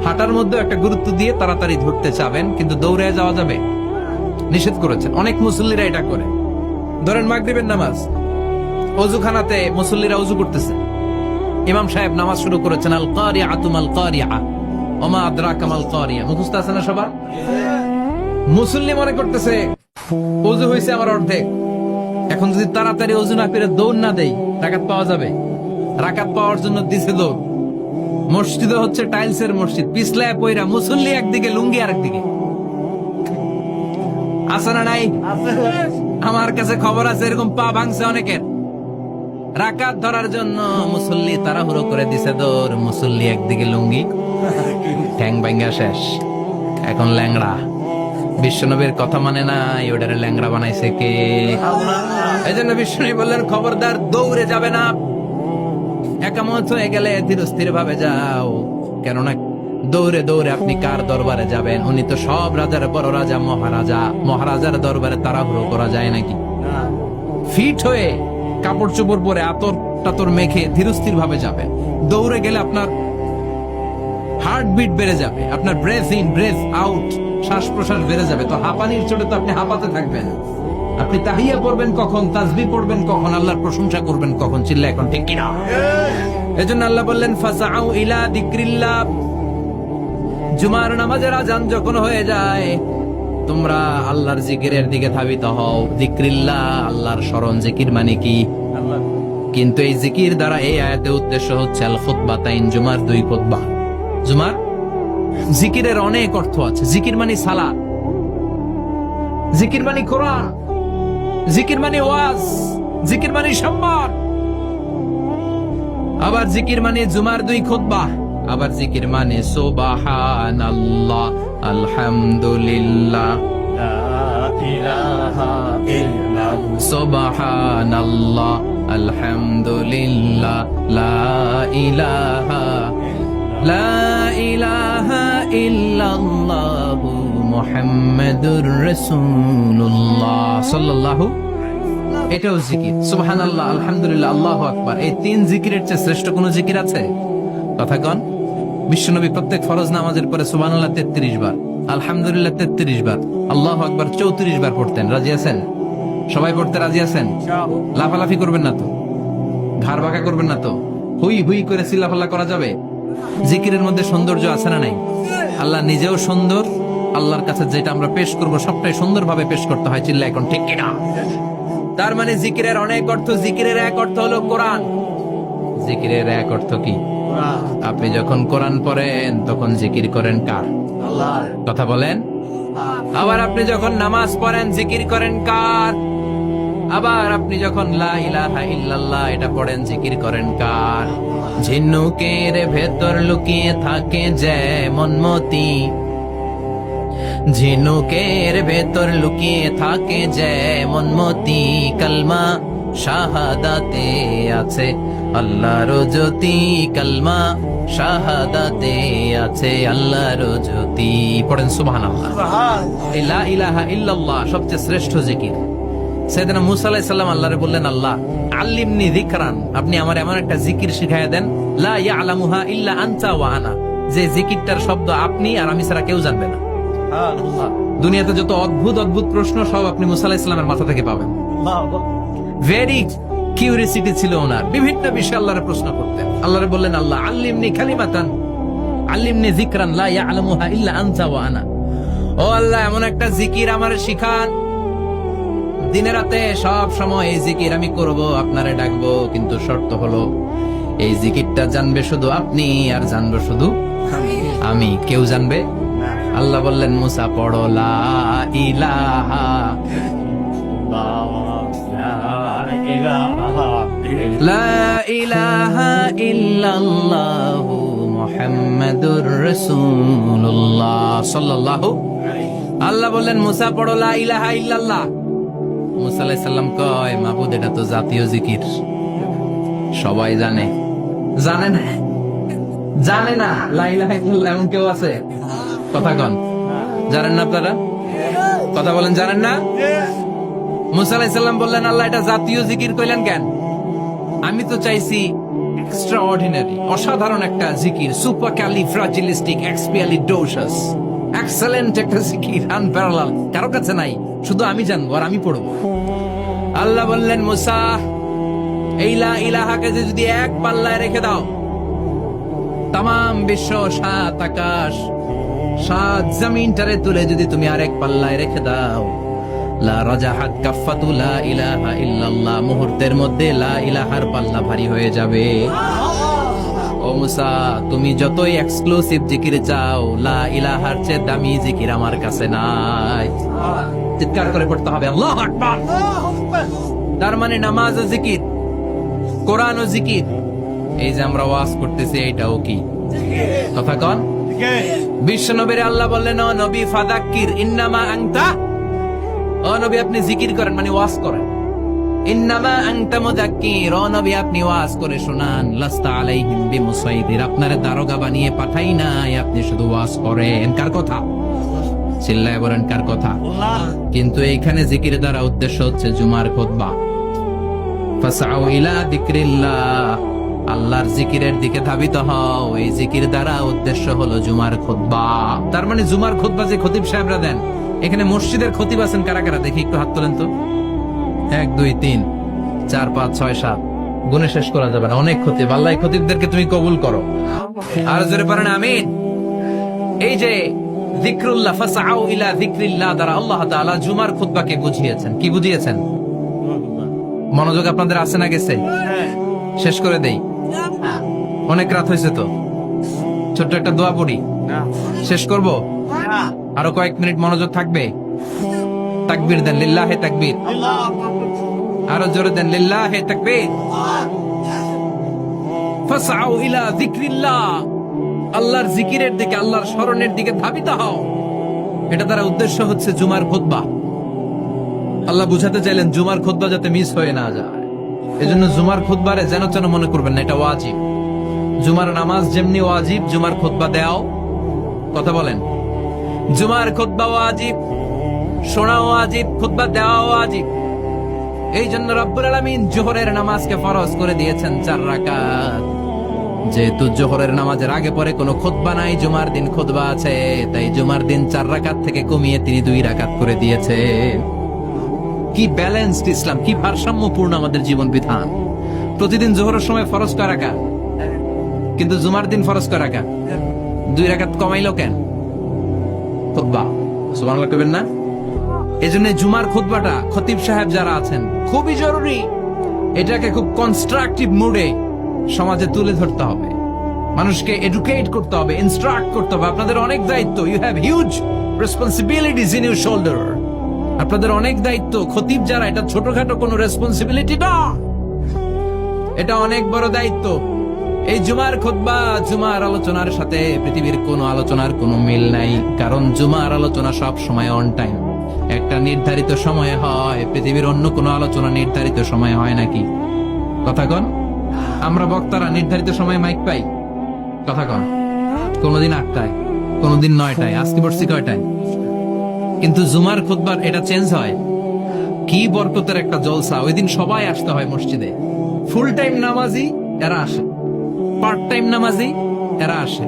হাঁটার মধ্যে একটা গুরুত্ব দিয়ে তাড়াতাড়ি ধরতে চাবেন, কিন্তু দৌড়ে যাওয়া যাবে? নিষেধ করেছেন। অনেক মুসল্লিরা এটা করে। ধরেন মাগরিবের নামাজ, ওযুখানাতে মুসল্লিরা ওযু করতেছে, ইমাম সাহেব নামাজ শুরু করেছেন আল কারিআতু মাল কারিআ ওয়া মা আদরাকা মাল কারিআ। মুখস্থ আছে না সবার? মুসল্লি মনে করতেছে ওযু হইছে আমার অর্ধেক, এখন যদি তাড়াতাড়ি ওযু না করে দৌড় না দেই রাকাত পাওয়া যাবে? রাকাত পাওয়ার জন্য দিছে দৌড়। মসজিদে হচ্ছে টাইলসের মসজিদ, পিছলায় পয়রা মুসল্লি একদিকে, লুঙ্গি আরেকদিকে। আছে না নাই? আমার কাছে খবর আছে এরকম পা ভাঙছে অনেকের। রাকাত ধরার জন্য মুসল্লি তাড়াহুড়ো করে দিছে দৌড়, মুসল্লি একদিকে লুঙ্গি, ঠ্যাং ভাঙা শেষ, এখন ল্যাংড়া। বিশ্বনবীর কথা মানে নাই, ওটারে ল্যাংড়া বানাইছে কে? এই জন্য বিশ্বনবী বললেন খবরদার দৌড়ে যাবে না, একামত হয়ে গেলে ধীরস্থির ভাবে যাও। কেননা দৌড়ে দৌড়ে আপনি কার দরবারে যাবেন? উনি তো সব রাজার বড় রাজা, মহারাজা। মহারাজার দরবারে তাড়াহুড়ো করা যায় নাকি? ফিট হয়ে কাপড় চোপড় পরে আতর টাতর মেখে ধীরস্থির ভাবে যাবেন। দৌড়ে গেলে আপনার হার্টবিট বেড়ে যাবে, আপনার ব্রেথ ইন ব্রেথ আউট, শ্বাস প্রশ্বাস বেড়ে যাবে। তো হাঁপানির চোটে তো আপনি হাঁপাতে থাকবেন। আপনি তাহিয়া পড়বেন কখন, তাসবিহ পড়বেন কখন, আল্লাহর প্রশংসা করবেন কখন? চিল্লা এখন ঠিক কিনা? এজন্য আল্লাহ বললেন ফাসআউ ইলা যিকরিল্লাহ। জুমার নামাজের আযান যখন হয়ে যায় তোমরা আল্লাহর জিকিরের দিকে ধাবিত হও। যিকরিল্লাহ, আল্লাহর স্মরণ। জিকির মানে কি? কিন্তু এই জিকির দ্বারা এই আয়াতে উদ্দেশ্য হচ্ছে আল খুতবাতাইন, জুমার 2 খুতবা। জুমার জিকিরের অনেক অর্থ আছে। জিকির মানে সালাত, জিকির মানে কোরআন, জিকির মানে ওয়াজ, জিকির মানে সম্মান। আবার জিকির মানে জুমার 2 খুতবা। আবার জিকির মানে সুবহানাল্লাহ, আলহামদুলিল্লাহ, সুবহানাল্লাহ, আলহামদুলিল্লাহ, লা ইলাহা ইল্লাল্লাহু মুহাম্মাদুর রাসূলুল্লাহ সাল্লাল্লাহু। এটাও জিকির। সুবহানাল্লাহ, আলহামদুলিল্লাহ, আল্লাহু আকবার। এই 3 জিকিরের চেয়ে শ্রেষ্ঠ কোন জিকির আছে? কথা কন। বিশ্বনবী প্রত্যেক ফরজ নামাজের পরে সুবহানাল্লাহ 33 বার, আলহামদুলিল্লাহ 33 বার, আল্লাহু আকবার 34 বার পড়তেন। রাজি আছেন? সবাই পড়তে রাজি আছেন? লাফালাফি করবেন না তো? ঘাড় বাঁকা করবেন না তো? হুই হুই করে চিল্লাফাল্লা করা যাবে? জিকিরের মধ্যে সৌন্দর্য আছে না নাই? আল্লাহ নিজেও সুন্দর। আল্লাহর কাছে যেটা আমরা পেশ করব সবটাই সুন্দরভাবে পেশ করতে হয়। চিল্লা এখন ঠিক কিনা? তার মানে জিকিরের অনেক অর্থ। জিকিরের এক অর্থ হলো কোরআন। জিকিরের এক অর্থ কি? আপনি যখন কোরআন পড়েন তখন জিকির করেন কার? আল্লাহর। কথা বলেন। আবার আপনি যখন নামাজ পড়েন জিকির করেন কার? আবার আপনি যখন লা ইলাহা ইল্লাল্লাহ এটা পড়েন জিকির করেন কার? ঝিনুকের ভেতর লুকিয়ে থাকে যেমন মতি, ঝিনুকের ভেতর লুকিয়ে থাকে যেমন মতি, কালমা শাহাদাতে আছে আল্লাহর জ্যোতি, কালমা শাহাদাতে আছে আল্লাহর জ্যোতি। পড়েন সুবহানাল্লাহ। এই লা ইলাহা ইল্লাল্লাহ সবচেয়ে শ্রেষ্ঠ জিকির। সাইয়েদনা মুসা আলাইহিস সালাম আল্লাহরে বললেন, আল্লাহ আল্লিমনি যিকরান, আপনি আমার এমন একটা জিকির শিখাইয়া দেন, লা ইয়ালামুহা ইল্লা আনতা ওয়া আনা, যে জিকিরটার শব্দ আপনি আর আমি ছাড়া কেউ জানবে না। দুনিয়াতে যত অদ্ভুত অদ্ভুত প্রশ্ন সব আপনি মুসা আলাইহিস সালামের মাথা থেকে পাবেন। ভেরি কিউরিয়াসিটি ছিল ওনার, বিভিন্ন বিষয়ে আল্লাহরে প্রশ্ন করতেন। আল্লাহরে বললেন, আল্লাহ আল্লিমনি কালিমাতান, আল্লিমনি যিকরান লা ইয়ালামুহা ইল্লা আনতা ওয়া আনা। ও আল্লাহ এমন একটা জিকির আমারে শিখান, দিনে রাতে সব সময় এই জিকির আমি করব, আপনারে ডাকবো, কিন্তু শর্ত হলো এই জিকিরটা জানবে শুধু আপনি আর জানবো শুধু আমি, কেউ জানবে। আল্লাহ বললেন, মুসা পড়ো লা ইলাহা লা ইলাহা ইল্লাল্লাহু মুহাম্মাদুর রাসূলুল্লাহ সাল্লাল্লাহু। আল্লাহ বললেন, মুসা পড়ো লা ইলাহা ইল্লাল্লাহ। মুসা আলাইহিস সালাম কয়, মাবুদ এটা তো জাতীয় জিকির, সবাই জানে। জানে না? জানে না লা ইলাহা ইল্লাল্লাহ এমন কেউ আছে? কথা কন। জানেন না আপনারা? কথা বলেন, জানেন না? মুসা আলাইহিস সালাম বললেন, আল্লাহ এটা জাতীয় জিকির কইলেন কেন? আমি তো চাইছি এক্সট্রা অর্ডিনারি, অসাধারণ একটা জিকির, সুপার ক্যালিফ্রাজিলিস্টিক এক্সপিয়ালিডোসাস, এক্সেলেন্ট একটা জিকির, আনপ্যারালাল, কারো কাছে নাই, শুধু আমি জানবো আর আমি পড়বো। আল্লাহ বললেন, মুসা এই লা ইলাহাকে যদি এক পাল্লায় রেখে দাও, তামাম বিশ্ব, 7 আকাশ, 7 জমিনটারে তুলে যদি তুমি আরেক পাল্লায় রেখে দাও, লা রাজাহাত কাফাতু লা ইলাহা ইল্লাল্লাহ, মুহূর্তের মধ্যে লা ইলাহার পাল্লা ভারী হয়ে যাবে। ও মুসা, তুমি যতই এক্সক্লুসিভ জিকির চাও, লা ইলাহার চেয়ে দামি জিকির আমার কাছে নাই। চিৎকার করে পড়তে হবে আল্লাহু আকবার। তার মানে নামাজ ও জিকির, কোরআন ও জিকির, এই যে আমরা ওয়াজ করতেছি এইটাও কি? কথা কন। বিশ্ব নবীর আল্লাহ বললেন, ও নবী ফাযাক্কির ইন্নামা আনতা, ও নবী আপনি জিকির করেন মানে ওয়াজ করেন। ইন্নামা আনতা মুযাক্কির, ও নবী আপনি ওয়াজ করে শোনান। লাস্তা আলাইহিম বিমুসাইদির, আপনারে দারোগা বানিয়ে পাঠাই নাই, আপনি শুধু ওয়াজ করেন। কার কথা? চিল্লায় বলেন কার কথা? কিন্তু এইখানে জিকির দ্বারা উদ্দেশ্য হচ্ছে জুমার খুতবা। ফাসআউ ইলা যিকরিল্লাহ, আল্লাহর জিকিরের দিকে ধাবিত হও। এই জিকির দ্বারা উদ্দেশ্য হলো জুমার খুতবা। তার মানে জুমার খুতবা যে খতিব সাহেবরা দেন, এখানে মসজিদের খতিব আছেন কারা কারা? দেখি একটু হাত তোলেন তো। 1 2 3 4 5 6 7, গুণে শেষ করা যাবে না, অনেক খতিব। আল্লাহ এই খতিবদেরকে তুমি কবুল করো। আর জোরে পড়েন আমিন। এই যে যিকরুল্লাহ, ফাসআউ ইলা যিকরিল্লাহ দ্বারা আল্লাহ তাআলা জুমার খুতবাকে বুঝিয়েছেন। কি বুঝিয়েছেন? মনোযোগ আপনাদের আছে না গেছে? শেষ করে দেই, অনেক রাত হয়েছে তো। ছোট্ট একটা দোয়া পড়ি, শেষ করব। আরো কয়েক মিনিট মনোযোগ থাকবে? তাকবীর দেন, লিল্লাহে তাকবীর। আরো জোরে দেন, লিল্লাহে তাকবীর। ফাসআউ ইলা যিকরিল্লাহ, আল্লাহর জিকিরের দিকে, আল্লাহর স্মরণের দিকে ধাবিত হও। এটা দ্বারা উদ্দেশ্য হচ্ছে জুমার খুতবা। আল্লাহ বুঝাতে চাইলেন জুমার খুতবা যাতে মিস হয়ে না যায়। এজন্য জুমার খুতবারে যেন তেন মনে করবেন না, এটা ওয়াজিব। জুমার নামাজ যেমনি ওয়াজিব, জুমার খুতবা দেওয়াও, কথা বলেন, জুমার খুতবা ওয়াজিব, শোনাও ওয়াজিব, খুতবা দেওয়াও ওয়াজিব। এই জন্য রব্বুল আলামিন জোহরের নামাজকে ফরজ করে দিয়েছেন 4 রাকাত। যেহেতু জোহরের নামাজের আগে পরে কোনো খুতবা নাই, জুমার দিন খুতবা আছে, তাই জুমার দিন 4 রাকাত থেকে কমিয়ে তিনি 2 রাকাত করে দিয়েছে। কি ব্যালেন্সড ইসলাম, কি ভারসাম্যপূর্ণ আমাদের জীবন বিধান। প্রতিদিন জোহরের সময় ফরজ কয় রাকাত, কিন্তু জুমার দিন ফরজ কয় রাকাত, 2 রাকাত কমাইলো কেন? খুতবা, সুবহানাল্লাহ কইবেন না? এজন্য জুমার খুতবাটা খতিব সাহেব যারা আছেন খুবই জরুরি। এটাকে খুব কনস্ট্রাকটিভ মুডে সমাজে তুলে ধরতে হবে, মানুষকে এডুকেট করতে হবে, ইনস্ট্রাক্ট করতে হবে। আপনাদের অনেক দায়িত্ব, you have huge responsibilities in your shoulder. আপনাদের অনেক দায়িত্ব। খতিব যারা, এটা ছোটখাটো কোনো রেসপন্সিবিলিটি না, এটা অনেক বড় দায়িত্ব। এই জুমার খুতবা, জুমার আলোচনার সাথে পৃথিবীর কোন আলোচনার কোনো মিল নাই, কারণ জুমার আলোচনা সব সময় অন টাইম, একটা নির্ধারিত সময়ে হয়। পৃথিবীর অন্য কোনো আলোচনা নির্ধারিত সময়ে হয় নাকি? কথা কন। আমরা বক্তারা নির্ধারিত সময়ে মাইক পাই, কথা কন। কোনদিন 8টায়, কোনদিন 9টায়, আজকে বসছি কয়টায়? কিন্তু জুমার খুতবার এটা চেঞ্জ হয়। কি বরকতের একটা জলসা। ওই দিন সবাই আসতে হয় মসজিদে। ফুল টাইম নামাজি এরা আসে, পার্ট টাইম নামাজি এরা আসে,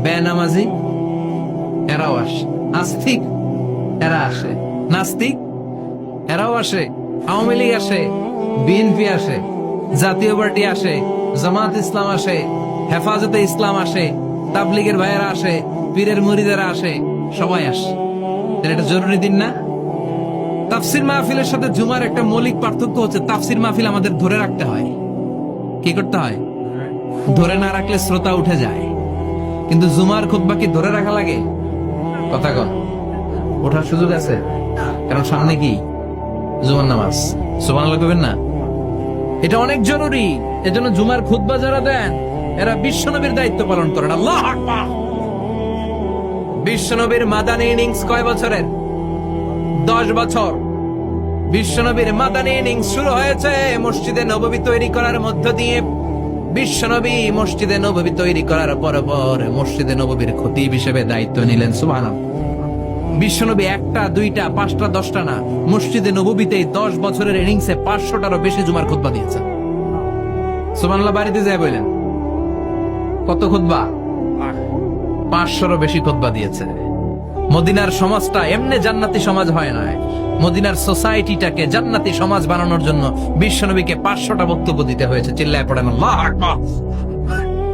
বেনামাজি এরাও আসে, আস্তিক এরা আসে, নাস্তিক এরাও আসে, আওয়ামী লীগ আসে, বিএনপি আসে, জাতীয় পার্টি আসে, জামাত ইসলাম আসে, হেফাজতে ইসলাম আসে, তাবলিগের ভাইয়েরা আসে, পীরের মুরিদেরা আসে, সবাই আসে। এটা জরুরি দিন না? তাফসির মাহফিলের সাথে জুমার একটা মৌলিক পার্থক্য হচ্ছে, তাফসির মাহফিল আমাদের ধরে রাখতে হয়। কি করতে হয়? ধরে না রাখলে শ্রোতা উঠে যায়। কিন্তু জুমার খুতবা কি ধরে রাখা লাগে? কথা কন। ওঠার সুযোগ আছে, কারণ সামনে কি জুমার নামাজ। সুবহানাল্লাহ কইবেন না? এটা অনেক জরুরি। এজন্য জুমার খুতবা যারা দেন এরা বিশ্বনবীর দায়িত্ব পালন করেন। আল্লাহু আকবার। বিশ্বনবীর মাদানী ইনিংস কয় বছরের? 10 বছর। বিশ্বনবীর মাদানী ইনিংস শুরু হয়েছে মসজিদে নববী তৈরি করার মধ্য দিয়ে। বিশ্বনবী মসজিদে নববী তৈরি করার পর মসজিদে নববীর খতিব হিসেবে দায়িত্ব নিলেন। সুবহানাল্লাহ। বিশ্বনবী 1টা 2টা 5টা 10টা না, মসজিদে নববীতে 10 বছরের ইনিংসে 500টারও বেশি জুমার খুতবা দিয়েছেন। সুবহানাল্লাহ। বাড়িতে যায় বললেন কত খুতবা? 500রও বেশি খুতবা দিয়েছে। মদিনার সমাজটা এমনি জান্নাতি সমাজ হয় না। মদিনার সোসাইটিটাকে জান্নাতি সমাজ বানানোর জন্য বিশ্বনবীকে 500টা বক্তব্য দিতে হয়েছে। চিল্লায় পড়েন আল্লাহু আকবার।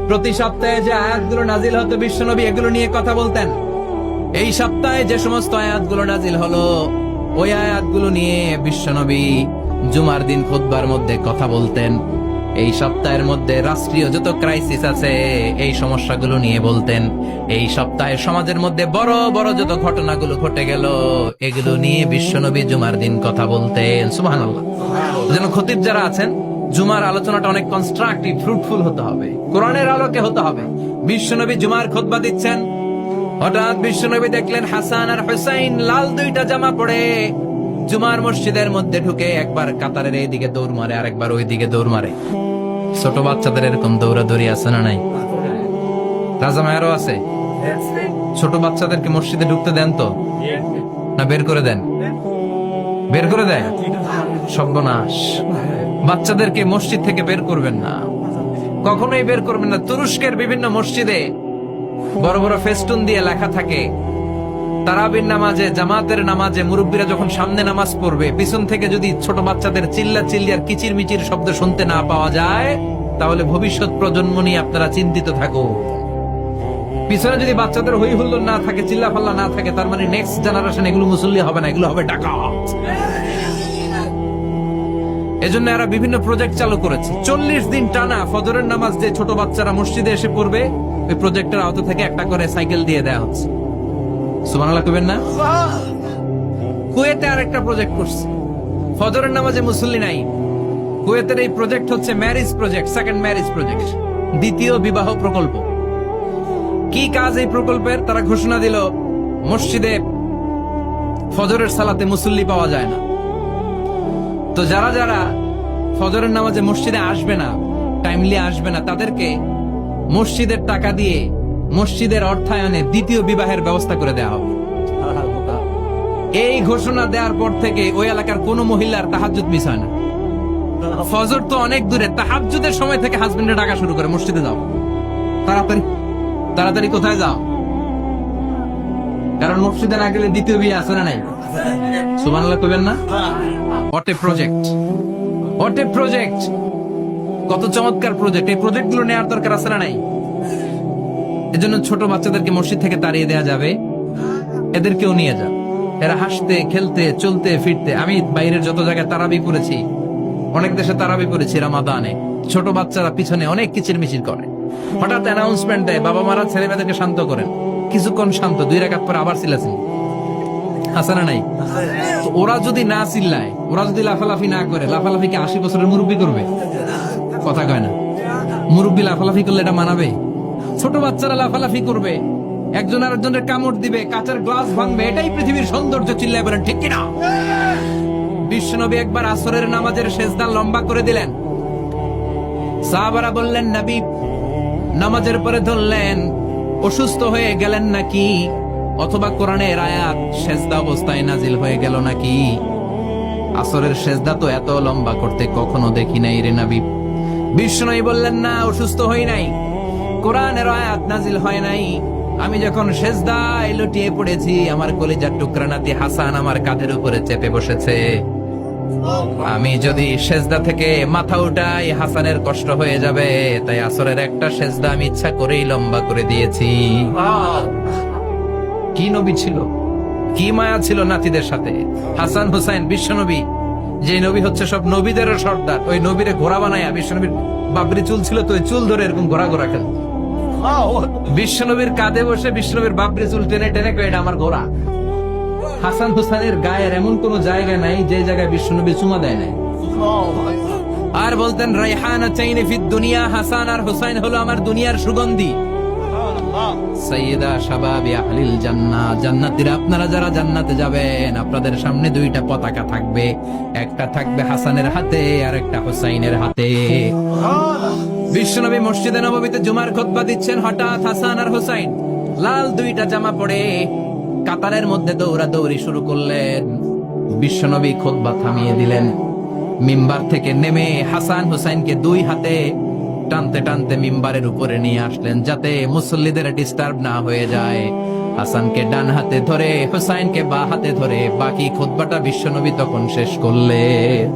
প্রতি সপ্তাহে যে আয়াতগুলো নাজিল হতো বিশ্বনবী এগুলো নিয়ে কথা বলতেন। এই সপ্তাহে যে সমস্ত আয়াতগুলো নাজিল হলো ওই আয়াতগুলো নিয়ে বিশ্বনবী জুমার দিন খুতবার মধ্যে কথা বলতেন। এই সপ্তাহের মধ্যে রাষ্ট্রীয় যত ক্রাইসিস আছে এই সমস্যাগুলো নিয়ে বলতেন। এই সপ্তাহে সমাজের মধ্যে বড় বড় যত ঘটনাগুলো ঘটে গেল এগুলো নিয়ে বিশ্বনবী জুমার দিন কথা বলতেন। সুবহানাল্লাহ। যেন খতিব যারা আছেন জুমার আলোচনাটা অনেক কনস্ট্রাকটিভ, ফ্রুটফুল হতে হবে, কোরআনের আলোকে হতে হবে। বিশ্বনবী জুমার খুতবা দিচ্ছেন, হঠাৎ বিশ্বনবী দেখলেন হাসান আর হুসাইন লাল 2টা জামা পরে জুমার মসজিদের মধ্যে ঢুকে একবার কাতারের এইদিকে দৌড় মারে, আরেকবার ওই দিকে দৌড় মারে। ছোট বাচ্চাদের এরকম দৌড়াদৌড়ি আছে না নাই? রাজা মায়েরও আছে। ছোট বাচ্চাদেরকে মসজিদে ঢুকতে দেন তো না বের করে দেন? বের করে দেয়। সর্বনাশ। বাচ্চাদেরকে মসজিদ থেকে বের করবেন না, কখনোই বের করবেন না। তুরস্কের বিভিন্ন মসজিদে বড় বড় ফেস্টুন দিয়ে লেখা থাকে তারাবির নামাজে, জামাতের নামাজে মুরব্বীরা যখন সামনে নামাজ পড়বে পিছন থেকে যদি ছোট বাচ্চাদের চিল্লা চিল্লি আর কিচির মিচির শব্দ শুনতে না পাওয়া যায় তাহলে ভবিষ্যৎ প্রজন্ম নিয়ে আপনারা চিন্তিত থাকো। পিছনে যদি বাচ্চাদের হই হুল্লোড় না থাকে, চিল্লা ফাল্লা না থাকে, তার মানে নেক্সট জেনারেশন এগুলো মুসল্লি হবে না, এগুলো হবে ডাকাত। এজন্য এরা বিভিন্ন প্রজেক্ট চালু করেছে। 40 দিন টানা ফজরের নামাজ যে ছোট বাচ্চারা মসজিদে এসে পড়বে ওই প্রজেক্টের আওতা থেকে একটা করে সাইকেল দিয়ে দেওয়া হচ্ছে। সুবহানাল্লাহ কইবেন না? কুয়েতে আরেকটা প্রজেক্ট করছে, ফজরের নামাজে মুসল্লি নাই। কুয়েতের এই প্রজেক্ট হচ্ছে marriage project, second marriage project, দ্বিতীয় বিবাহ প্রকল্প। কি কাজ এই প্রকল্পের? তারা ঘোষণা দিল মসজিদে ফজরের সালাতে মুসল্লি পাওয়া যায় না, তো যারা যারা ফজরের নামাজে মসজিদে আসবে না, টাইমলি আসবে না, তাদেরকে মসজিদের টাকা দিয়ে মসজিদের অর্থায়নে দ্বিতীয় বিবাহের ব্যবস্থা করে দেওয়া হবে। এই ঘোষণা দেওয়ার পর থেকে ওই এলাকার কোন মহিলার তাহাজ্জুদ মিস হয় না। ফজর তো অনেক দূরে, তাহাজ্জুদের সময় থেকে হাজবেন্ডের ডাকা শুরু করে, মসজিদে যাও, তাড়াতাড়ি তাড়াতাড়ি কোথায় যাও, কারণ মসজিদে না গেলে দ্বিতীয় বিয়ে আছে না নাই? সুবহানাল্লাহ কইবেন না? What a project, what a project, কত চমৎকার প্রজেক্ট। এই প্রজেক্ট গুলো নেওয়ার দরকার আছে না নাই? এজন্য ছোট বাচ্চাদেরকে মসজিদ থেকে তাড়িয়ে দেওয়া যাবে, এদেরকেও নিয়ে যা, এরা হাসতে খেলতে চলতে ফিরতে। আমি বাইরের যত জায়গায় তারাবি পড়েছি, অনেক দেশে তারাবি পড়েছি রামাদানে, ছোট বাচ্চারা পিছনে অনেক কিচির মিচির করে, হঠাৎ অ্যানাউন্সমেন্ট দেয় বাবা মারা ছেলে মেয়েদেরকে শান্ত করেন, কিছুক্ষণ শান্ত, 2 রাকাত পরে আবার চিল্লাচিল্লি, আছে না নাই? তো ওরা যদি না চিল্লায়, ওরা যদি লাফালাফি না করে, লাফালাফি কি 80 বছরের মুরব্বী করবে? কথা কয় না। মুরব্বী লাফালাফি করলে এটা মানাবে? ছোট বাচ্চারা লাফালাফি করবে, একজন আরেকজনের কামড় দিবে, কাঁচের গ্লাস ভাঙবে, এটাই পৃথিবীর সৌন্দর্য। চিল্লায় বলেন ঠিক কিনা? বিশ্বনবী একবার আসরের নামাজের সেজদা লম্বা করে দিলেন, সাহাবারা বললেন নবী, নামাজের পরে ধরলেন অসুস্থ হয়ে গেলেন নাকি, অথবা কোরআনের আয়াত সেজদা অবস্থায় নাজিল হয়ে গেল নাকি? আসরের সেজদা তো এত লম্বা করতে কখনো দেখি নাই রে নবী। বিশ্বনবী বললেন না, অসুস্থ হই নাই, কোরআনের আয়াত নাজিল হয় নাই, আমি যখন সেজদায় লুটিয়ে পড়েছি, আমার কলিজার টুকরা নাতি হাসান আমার কাঁধের উপরে চেপে বসেছে, আমি যদি সেজদা থেকে মাথা উঠাই হাসানের কষ্ট হয়ে যাবে, তাই আসরের একটা সেজদা আমি ইচ্ছা করেই লম্বা করে দিয়েছি। কি নবী ছিল, কি মায়া ছিল নাতিদের সাথে। হাসান হুসাইন বিশ্বনবী, যে নবী হচ্ছে সব নবীদেরও সর্দার, ওই নবীরে ঘোড়া বানায়া, বিশ্বনবীর বাবরি চুল ছিল তো, ওই চুল ধরে এরকম ঘোড়া ঘোড়া খেল, বিশ্বনবীর কাঁধে বসে বিশ্বনবীর বাবরি চুল টেনে টেনে এটা আমার ঘোড়া। হাসান হুসাইনের গায়ের এমন কোন জায়গা নাই যে জায়গায় বিশ্বনবী চুমা দেয় নাই। আর বলতেন রাইহানা চাইনে ফিদ দুনিয়া, হাসান আর হুসাইন হলো আমার দুনিয়ার সুগন্ধি। সাইয়্যিদা শাবাবি আহলিল জান্নাহ, জান্নাতীরা আপনারা যারা জান্নাতে যাবেন, আপনাদের সামনে 2টা পতাকা থাকবে, একটা থাকবে হাসানের হাতে আর একটা হুসাইনের হাতে। বিশ্বনবী মসজিদে নববীতে জুমার খুতবা দিচ্ছেন, হঠাৎ হাসান আর হুসাইন লাল 2টা জামা পরে কাতারের মধ্যে দৌড়াদৌড়ি শুরু করলেন। বিশ্বনবী খুতবা থামিয়ে দিলেন, মিম্বার থেকে নেমে হাসান হুসাইনকে 2 হাতে টানতে টানতে মিম্বারের উপরে নিয়ে আসলেন, যাতে মুসল্লিদের ডিস্টার্ব না হয়ে যায়। হাসানকে ডান হাতে ধরে, হুসাইনকে বা হাতে ধরে বাকি খুতবাটা বিশ্বনবী তখন শেষ করলেন।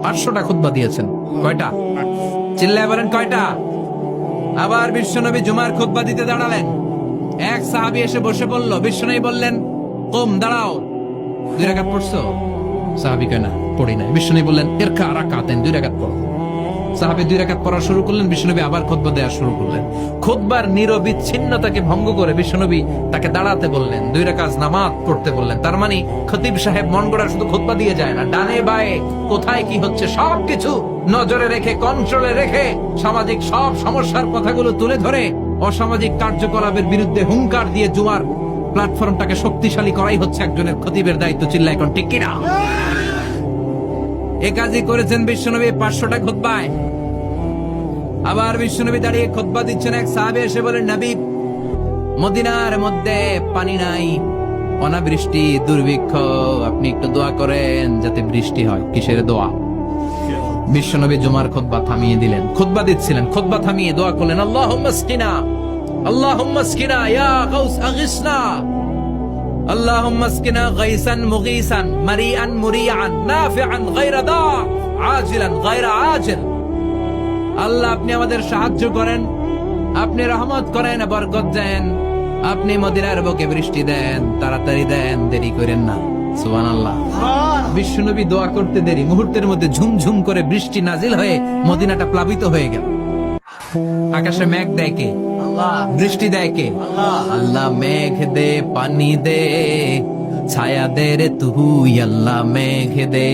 500টা খুতবা দিয়েছেন। কয়টা? চিল্লায় বলেন কয়টা? আবার বিশ্বনবী জুমার খুতবা দিতে দাঁড়ালেন, এক সাহাবী এসে বসে পড়ল, বিশ্বনবী বললেন কম, দাঁড়াও, 2 রাকাত পড়ছো? সাহাবী কয় না, পড়ি নাই। বিশ্বনবী বললেন ইরকা রাকাতাইন, 2 রাকাত পড়ো। সাহাবী 2 রাকাত পড়া শুরু করলেন, বিশ্বনবী আবার খুতবা দেওয়া শুরু করলেন। খুতবার নিরবিচ্ছিন্নতাকে ভঙ্গ করে বিশ্বনবী তাকে দাঁড়াতে বললেন, 2 রাকাত নামাজ পড়তে বললেন। তার মানে খতিব সাহেব মন গড়া শুধু খুতবা দিয়ে যায় না, ডানে বায়ে কোথায় কি হচ্ছে সবকিছু নজরে রেখে, কন্ট্রোলে রেখে, সামাজিক সব সমস্যার কথাগুলো তুলে ধরে অসামাজিক কার্যকলাপের বিরুদ্ধে হুঙ্কার দিয়ে জুমার প্ল্যাটফর্মটাকে শক্তিশালী করাই হচ্ছে একজনের খতিবের দায়িত্ব। চিল্লা এখন ঠিক কিনা? এ কাজই করেছেন বিশ্বনবী 500টা খুতবায়। আবার বিশ্বনবী দাঁড়িয়ে খুতবা দিচ্ছেন, এক সাহাবী এসে বলেন নবী, মদিনার মধ্যে পানি নাই, অনাবৃষ্টি, দুর্ভিক্ষ, আপনি একটু দোয়া করেন যাতে বৃষ্টি হয়। কিসের দোয়া? বিশ্বনবী জুমার খুতবা থামিয়ে দিলেন, খুতবা দিচ্ছিলেন, খুতবা থামিয়ে দোয়া করলেন, আল্লাহুম্মা আসকিনা, আল্লাহুম্মা আসকিনা ইয়া গাউস আগিসনা, আল্লাহুম্মা আসকিনা গাইসান মুগীসান মারিআন মুরিআন নাফিআন গায়রা দা আজিলান গায়রা আজিল। আল্লাহ আপনি আমাদের সাহায্য করেন, আপনি রহমত করেন, বরকত দেন, আপনি মদিনার বুকে বৃষ্টি দেন, তাড়াতাড়ি দেন, দেরি করেন না। সুবহানাল্লাহ। বিশ্বনবী দোয়া করতে দেরি, মুহূর্তের মধ্যে ঝুমঝুম করে বৃষ্টি নাজিল হয়ে মদিনাটা প্লাবিত হয়ে গেল। আকাশে মেঘ দেয় কে? বৃষ্টি দেয় কে? আল্লাহ মেঘ দে, পানি দে, ছায়া দে রে তুই আল্লাহ মেঘ দে।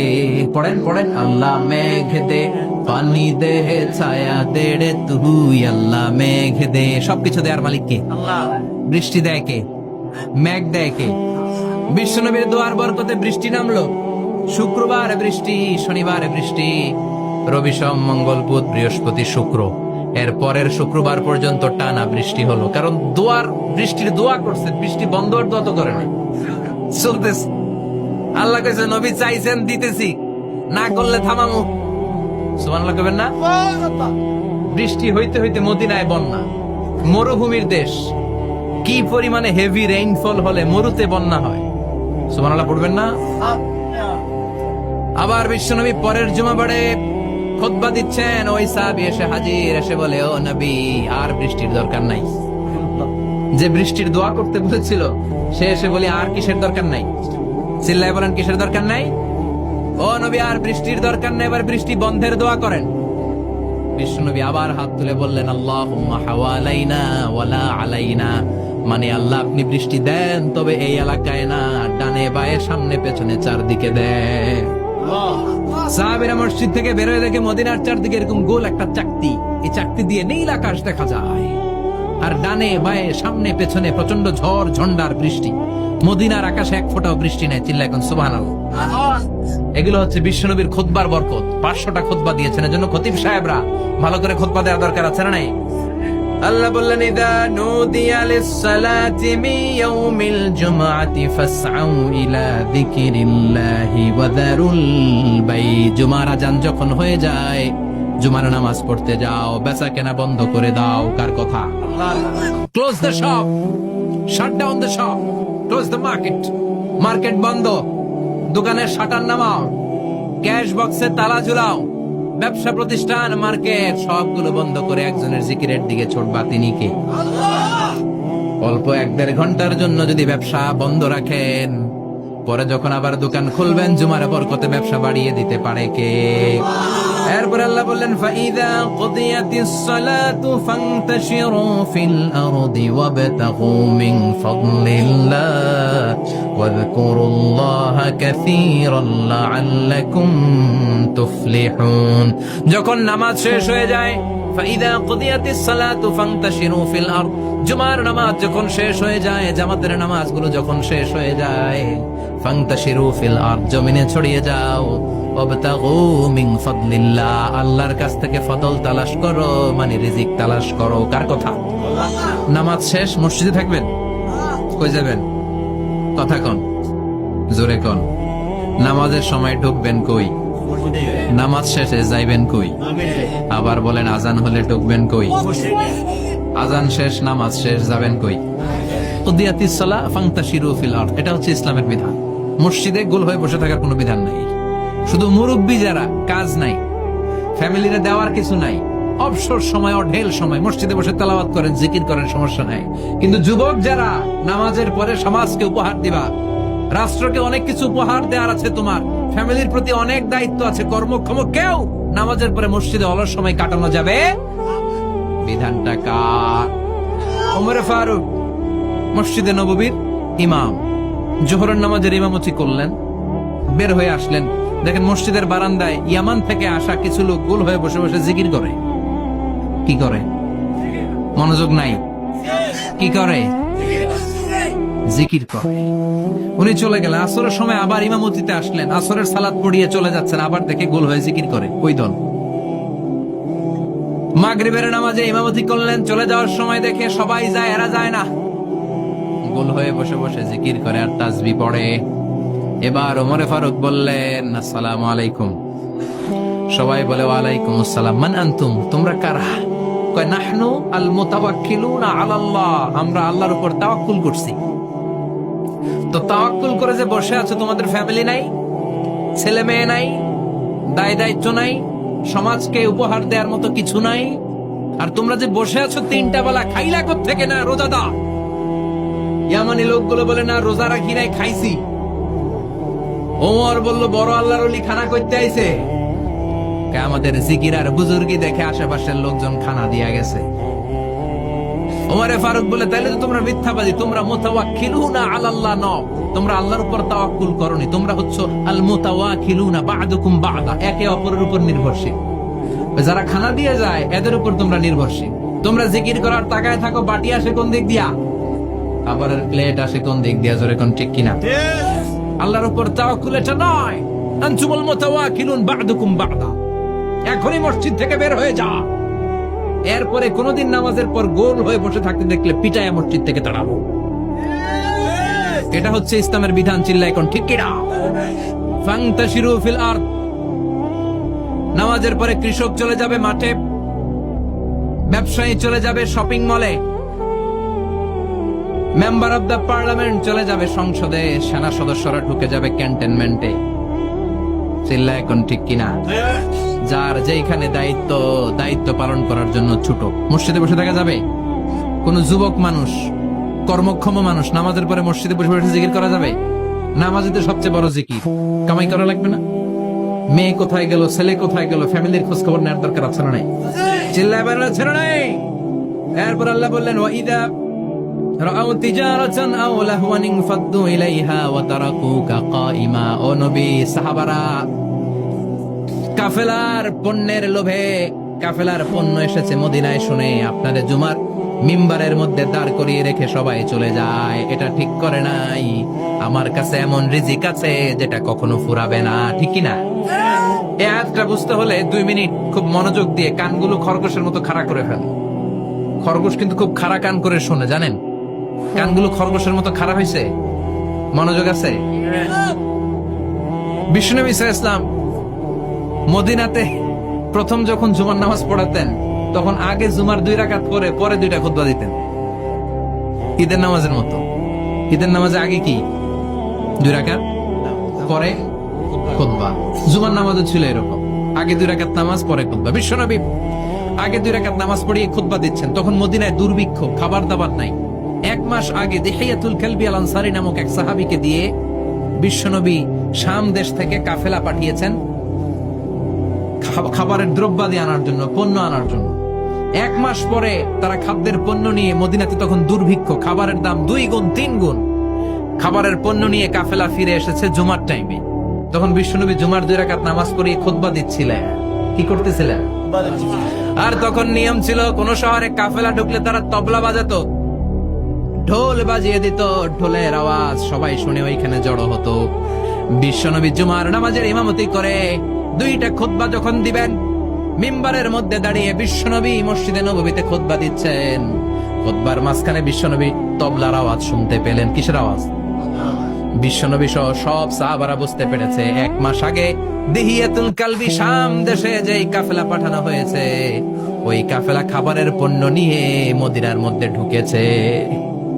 পড়েন পড়েন, আল্লাহ মেঘ দে, পানি দে, ছায়া দে রে তুই আল্লাহ মেঘ দে। সবকিছু দেয়ার মালিক কে? আল্লাহ। বৃষ্টি দেয় কে? মেঘ দেয় কে? বিশ্বনবীর দোয়ার বরকতে বৃষ্টি নামলো। শুক্রবার বৃষ্টি, শনিবার বৃষ্টি, রবি সোম মঙ্গল বুধ বৃহস্পতি শুক্র, এর পরের শুক্রবার পর্যন্ত টানা বৃষ্টি হলো। কারণ দোয়ার বৃষ্টির দোয়া করছে, বৃষ্টি বন্ধ হওয়ার দোয়া তো করে না, চলতেছে। আল্লাহ কইছে নবী চাইছেন দিতেছি, না করলে থামামু। সুবহানাল্লাহ কইবেন না? বৃষ্টি হইতে হইতে মদিনায় বন্যা, মরুভূমির দেশ, কি পরিমানে হেভি রেইনফল হলে মরুতে বন্যা হয়। সুবহানাল্লাহ পড়বেন না? আবার বিশ্বনবী পরের জুমাবারে খুতবা দিচ্ছেন, ওই সাহাবী এসে হাজির, এসে বলে, ও নবী আর বৃষ্টির দরকার নাই। যে বৃষ্টির দোয়া করতে বলেছিল সে এসে বলি আর কিসের দরকার নাই? চিল্লায় বলেন কিসের দরকার নাই? ও নবী আর বৃষ্টির দরকার নাই, এবার বৃষ্টি বন্ধের দোয়া করেন। বিশ্বনবী আবার হাত তুলে বললেন, আল্লাহুম্মা হাওয়ালাইনা ওয়ালা আলাইনা, মানে আল্লাহ আপনি বৃষ্টি দেন, তবে এই এলাকায় না, ডানে বায়ে সামনে পেছনে চারদিকে দেন। সাহাবীরা মসজিদ থেকে বের হয়ে দেখে মদিনার চারদিকে এরকম গোল একটা চাকতি, এই চাকতি দিয়ে নীল আকাশ দেখা যায়, আর ডানে বায়ে সামনে পেছনে প্রচন্ড ঝড় ঝন্ডার বৃষ্টি। মদিনার আকাশে এক ফোঁটাও বৃষ্টি নেই। চিল্লা এখন সুবহানাল্লাহ। এগুলো হচ্ছে বিশ্বনবীর খুতবার বরকত। 500টা খুতবা দিয়েছেন, এজন্য খতিব সাহেবরা ভালো করে খুতবা দেওয়ার দরকার আছে না নাই? আল্লাহ বললেন, ইদা নুদিয়া লিস-সালাতি মিন ইয়াউমিল জুমআতি ফাসআউ ইলা যিকিরিল্লাহি ওয়া যারুল বাই। জুমার আযান যখন হয়ে যায়, জুমার নামাজ পড়তে যাও, বেচা কেনা বন্ধ করে দাও। কার কথা? আল্লাহর। Close the shop, shut down the shop, close the market. Market বন্ধ, দোকানের শাটার নামাও, ক্যাশ বক্সে তালা ঝুলাও, ব্যবসা প্রতিষ্ঠান মার্কেট সবগুলো বন্ধ করে একজনের জিকিরের দিকে ছুটবা। তিনি কে? আল্লাহ। অল্প 1-1.5 ঘন্টার জন্য যদি ব্যবসা বন্ধ রাখেন, পরে যখন আবার দোকান খুলবেন জুমার বরকতে ব্যবসা বাড়িয়ে দিতে পারে কে? এরপর আল্লাহ বললেন, ফাইদা কুদিয়াতিস সালাতু ফান্তাশিরু ফিল আরদি ওয়াবতাগু মিন ফাদলিল্লাহ ওয়াযকুরুল্লাহা কাসীরান লাআল্লাকুম তুফলিহুন। যখন নামাজ শেষ হয়ে যায়, ফাইদা কুদিয়াতিস সালাতু ফান্তাশিরু ফিল আরদ, জুমার নামাজ যখন শেষ হয়ে যায়, জামাতের নামাজগুলো যখন শেষ হয়ে যায়, ফান্তাশিরু ফিল আরদ, জমিনে ছড়িয়ে যাও, ওয়াবতাগু মিন ফাদলিল্লাহ, আল্লাহর কাছ থেকে ফদল তালাশ করো, মানে রিজিক তালাশ করো। কার কথা? নামাজ শেষ মসজিদে থাকবেন, কই যাবেন? কথা কোন, জোরে কোন। নামাজের সময় ঢুকবেন কই? নামাজ শেষে যাইবেন কই? আবার বলেন, আজান হলে ঢুকবেন কই? আজান শেষ, নামাজ শেষ, যাবেন কই? কুদিয়াতিস সালাহ ফান্তাশিরু ফিল আরদ, এটা হচ্ছে ইসলামের বিধান। মসজিদে গোল হয়ে বসে থাকার কোনো বিধান নাই। শুধু মুরব্বী যারা, কাজ নাই, ফ্যামিলিরে দেওয়ার কিছু নাই, অবসর সময় অঢেল সময় মসজিদে বসে তেলাওয়াত করেন, জিকির করেন, সমস্যা নাই। কিন্তু যুবক যারা, নামাজের পরে সমাজকে উপহার দিবা, রাষ্ট্রকে অনেক কিছু উপহার দেওয়ার আছে, তোমার ফ্যামিলির প্রতি অনেক দায়িত্ব আছে, কর্মক্ষম কেউ নামাজের পরে মসজিদে অলস সময় কাটানো যাবে? বিধানটা কার? ওমর ফারুক মসজিদে নববীর ইমাম, জোহরের নামাজের ইমামতি করলেন, বের হয়ে আসলেন, দেখেন মসজিদের বারান্দায় ইয়ামান থেকে আসা কিছু লোক গোল হয়ে বসে বসে জিকির করে। কি করে? মনোযোগ নাই। কি করে? জিকির করে। উনি চলে গেলেন, আসরের সময় আবার ইমামতিতে আসলেন, আসরের সালাত পড়িয়ে চলে যাচ্ছেন, আবার দেখে গোল হয়ে জিকির করে। ওই দল। মাগরিবের নামাজে ইমামতি করলেন, চলে যাওয়ার সময় দেখে সবাই যায়, এরা যায় না, গোল হয়ে বসে বসে জিকির করে আর তাসবিহ পড়ে। এবার ওমর ফারুক বললেন, আসসালামু আলাইকুম। সবাই বলে, ওয়ালাইকুম আসসালাম। মান আনতুম, তোমরা কারা? কয়, নাহনু আল মুতাওয়াক্কিলুনা আলাল্লাহ, আমরা আল্লাহর উপর তাওয়াক্কুল করছি। তো তাওয়াক্কুল করে যে বসে আছো, তোমাদের ফ্যামিলি নাই, ছেলে মেয়ে নাই, দায় দায়িত্ব নাই, সমাজকে উপহার দেওয়ার মতো কিছু নাই, আর তোমরা যে বসে আছো 3টা বেলা, খাইলা কোত্থেকে? না রোজাদা। ইয়ামানি লোকগুলো বলে, না রোজা রাখি নাই, খাইছি। ওমর বলল, বড় আল্লাহর ওলি খানা করতে আইছে। আমাদের জিকির আর বুজুর্গি দেখে আশেপাশের লোকজন খানা দিয়া গেছে। ওমরে ফারুক বলে, তাইলে তো তোমরা মিথ্যাবাদী, তোমরা মুতাওয়াক্কিলুনা আলাল্লাহ নও, তোমরা আল্লাহর উপর তাওয়াক্কুল করনি, তোমরা হচ্ছে আল মুতাওয়াক্কিলুনা বা'দুকুম বা'দা, একে অপরের উপর নির্ভরশীল। যারা খানা দিয়ে যায় এদের উপর তোমরা নির্ভরশীল। তোমরা জিকির করার তাকায় থাকো, বাটি আসে কোন দিক দিয়া, খাবারের প্লেট আসে কোন দিক দিয়া, জোরে কোন ঠিক কিনা? আল্লাহর উপর তাওয়াক্কুল এটা নয়। আনতুমুল মুতাওয়াক্কিলুন বা'দুকুম বা'দা, এখনই মসজিদ থেকে বের হয়ে যা। এরপরে কোনদিন নামাজের পর গোল হয়ে বসে থাকতে দেখলে পিটায়া মসজিদ থেকে তাড়াবো। এটা হচ্ছে ইসলামের বিধান। চিল্লায় কোন ঠিক কিনা? ফান্তাশিরু ফিল আরদ, নামাজের পরে কৃষক চলে যাবে মাঠে, ব্যবসায়ী চলে যাবে শপিং মলে, মেম্বার অব দ্য পার্লামেন্ট চলে যাবে সংসদে, সেনা সদস্যরা ঢুকে যাবে ক্যান্টনমেন্টে। চিল্লায় কোন ঠিক কিনা? যার যেখানে দায়িত্ব পালন করার জন্য ছুট, মসজিদে বসে থাকা যাবে? কোন যুবক মানুষ, কর্মক্ষম মানুষ নামাজের পরে মসজিদে বসে বসে জিকির করা যাবে? নামাজে তো সবচেয়ে বড় জিকির, কামাই করা লাগবে না? মেয়ে কোথায় গেল, ছেলে কোথায় গেল, ফ্যামিলির খোঁজ খবর নেওয়ার দরকার আছে না নাই? চিল্লায় বেড়া ছেড়ে নাই। এরপর আল্লাহ বললেন, ওয়াইদা রাআউ তিজারাতান আও লাহওয়ান ফাদ্দু ইলাইহা ওয়া তারাকুকা কাইমা। ও নবী, সাহাবারা কাফেলার পণ্যের লোভে, কাফেলার পণ্য এসেছে মদিনায় শুনে আপনাদের জুমার মিম্বারের মধ্যে দাঁড় করিয়ে রেখে সবাই চলে যায়। এটা ঠিক করে নাই। আমার কাছে এমন রিজিক আছে যেটা কখনো ফুরাবে না, ঠিক কি না? এই আয়াতটা বুঝতে হলে 2 মিনিট খুব মনোযোগ দিয়ে কানগুলো খরগোশের মতো খাড়া করে ফেল। খরগোশ কিন্তু খুব খাড়া কান করে শোনে, জানেন? কানগুলো খরগোশের মতো খাড়া হয়েছে। মনোযোগ আছে? বিশ্বনবী সাল্লাল্লাহু আলাইহি ওয়াসাল্লাম মদিনাতে প্রথম যখন জুমার নামাজ পড়াতেন, তখন আগে জুমার 2 রাকাত পরে 2টা খুতবা দিতেন, ঈদের নামাজের মতো। ঈদের নামাজে আগে কি 2 রাকাত, পরে খুতবা। জুমার নামাজও ছিল এরকম, আগে 2 রাকাত নামাজ, পরে খুতবা। বিশ্বনবী আগে 2 রাকাত নামাজ পড়িয়ে খুতবা দিচ্ছেন। তখন মদিনায় দুর্ভিক্ষ, খাবার দাবার নাই। 1 মাস আগে দিহিয়াতুল কালবি আল আনসারী নামক এক সাহাবীকে দিয়ে বিশ্বনবী শাম দেশ থেকে কাফেলা পাঠিয়েছেন খাবারের দ্রব্যাদি আনার জন্য, পণ্য আনার জন্য। 1 মাস পরে তারা খাদ্যের পণ্য নিয়ে, মদিনাতে তখন দুর্ভিক্ষ, খাবারের দাম 2 গুণ 3 গুণ, খাবারের পণ্য নিয়ে কাফেলা ফিরে এসেছে জুমার টাইমে। তখন বিশ্বনবী জুমার 2 রাকাত নামাজ পড়িয়ে খুতবা দিচ্ছিলেন। কি করতেছিলেন? আর তখন নিয়ম ছিল, কোন শহরে কাফেলা ঢুকলে তারা তবলা বাজাতো, ঢোল বাজিয়ে দিত, ঢোলের আওয়াজ সবাই শুনে ওইখানে জড়ো হতো। বিশ্বনবী জুমার নামাজের ইমামতি করে 2টা খুতবা যখন দিবেন, মিম্বারের মধ্যে দাঁড়িয়ে বিশ্বনবী মসজিদে নববীতে খুতবা দিচ্ছেন। খুতবার মাঝখানে বিশ্বনবী তবলার আওয়াজ শুনতে পেলেন। কিসের আওয়াজ? বিশ্বনবী সহ সব সাহাবারা বুঝতে পেরেছে 1 মাস আগে দিহিয়াতুল কালবি শাম দেশে যেই কাফেলা পাঠানো হয়েছে, ওই কাফেলা খাবারের পণ্য নিয়ে মদিনার মধ্যে ঢুকেছে।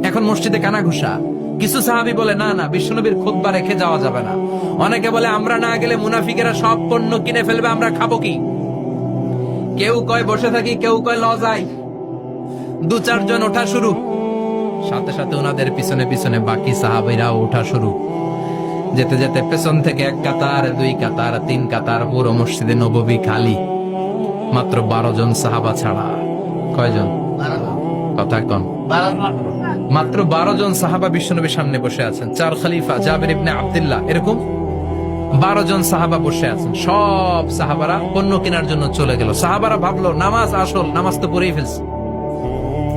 এখন মসজিদে কানাঘুষা। কিছু সাহাবী বলে, না না, বিশ্বনবীর খুতবা রেখে যাওয়া যাবে না। অনেকে বলে, আমরা না গেলে মুনাফিকেরা সব পণ্য কিনে ফেলবে, আমরা খাবো কি? কেউ কয় বসে থাকি, কেউ কয় ল যাই। 2-4 জন ওঠা শুরু, সাথে সাথে ওনাদের পিছনে পিছনে বাকি সাহাবীরা ওঠা শুরু। যেতে যেতে পেছন থেকে 1 কাতার, 2 কাতার, 3 কাতার, পুরো মসজিদে নববী খালি, মাত্র 12 জন সাহাবা ছাড়া। কয়জন? কথা কন। মাত্র 12 জন সাহাবা বিশ্বনবীর সামনে বসে আছেন। 4 খলিফা, জাবির ইবনে আব্দুল্লাহ, এরকম 12 জন সাহাবা বসে আছেন। সব সাহাবারা পণ্য কেনার জন্য চলে গেল। সাহাবারা ভাবলো, নামাজ আসল, নামাজ তো পড়েই ফেলছে,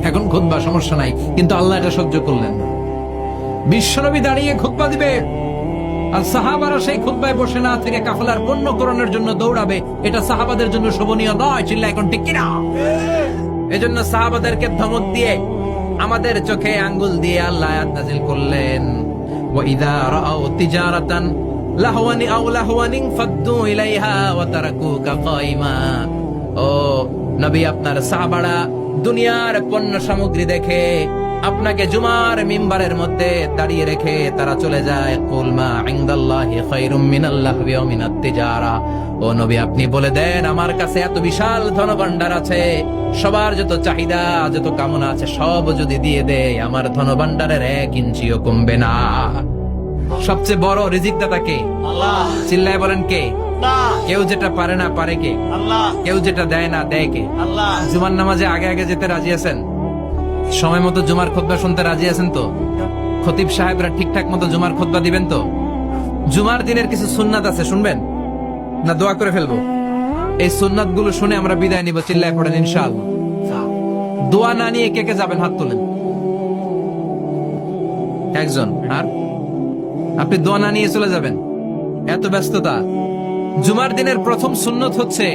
এখন খুতবা সমস্যা নাই। কিন্তু আল্লাহ এটা সহ্য করলেন না। বিশ্বনবী দাঁড়িয়ে খুতবা দিবে, আর সাহাবারা সেই খুতবায় বসে না থেকে কাফেলার পণ্য করণের জন্য দৌড়াবে। এটা সাহাবাদের জন্য শোভনীয় নয়। চিল্লা এখন ঠিক কিনা? এজন্য সাহাবাদেরকে ধমক দিয়ে, আমাদের চোখে আঙ্গুল দিয়ে আল্লাহ আয়াত নাযিল করলেন, ওয়া ইযা রাআউ তিজারাতান লাহওয়ানি আও লাহওয়ানিন ফাদ্দু ইলাইহা ওয়া তারাকুকা কাইমা। ও নবী, আপনার সাহাবারা দুনিয়ার পণ্য সামগ্রী দেখে আপনাকে জুমার মিম্বারের মধ্যে দাঁড়িয়ে রেখে তারা চলে যায়। কুল মা ইনদাল্লাহি খায়রুম মিনাল লাহবি ওয়া মিনাত তিজারা। ও নবী, আপনি বলে দেন, আমার কাছে এত বিশাল ধনভাণ্ডার আছে, সবার যত চাহিদা, যত কামনা আছে সব যদি দিয়ে দেয়, আমার ধনভাণ্ডারের 1 ইঞ্চিও কমবে না। সবচেয়ে বড় রিজিকদাতা কে? আল্লাহ। চিল্লায় বলেন কে? আল্লাহ। কেউ যেটা পারে না পারে কে? আল্লাহ। কেউ যেটা দেয় না দেয় কে? আল্লাহ। জুমার নামাজে আগে আগে যেতে রাজি আছেন? সময় মতো জুমার খুতবা শুনতে রাজি আছেন তো? খতিব সাহেবরা ঠিকঠাক মতো জুমার খুতবা দিবেন তো? জুমার দিনের কিছু সুন্নাত আছে, শুনবেন না দোয়া করে ফেলবো? এই সুন্নাত গুলো শুনে আমরা বিদায় নিব, চিল্লায় পড়েন ইনশাআল্লাহ। দোয়া না নিয়ে কে কে যাবেন হাত তোলেন। একজন। আর আপনি দোয়া না নিয়ে চলে যাবেন, এত ব্যস্ততা। জুমার দিনের প্রথম সুন্নত হচ্ছে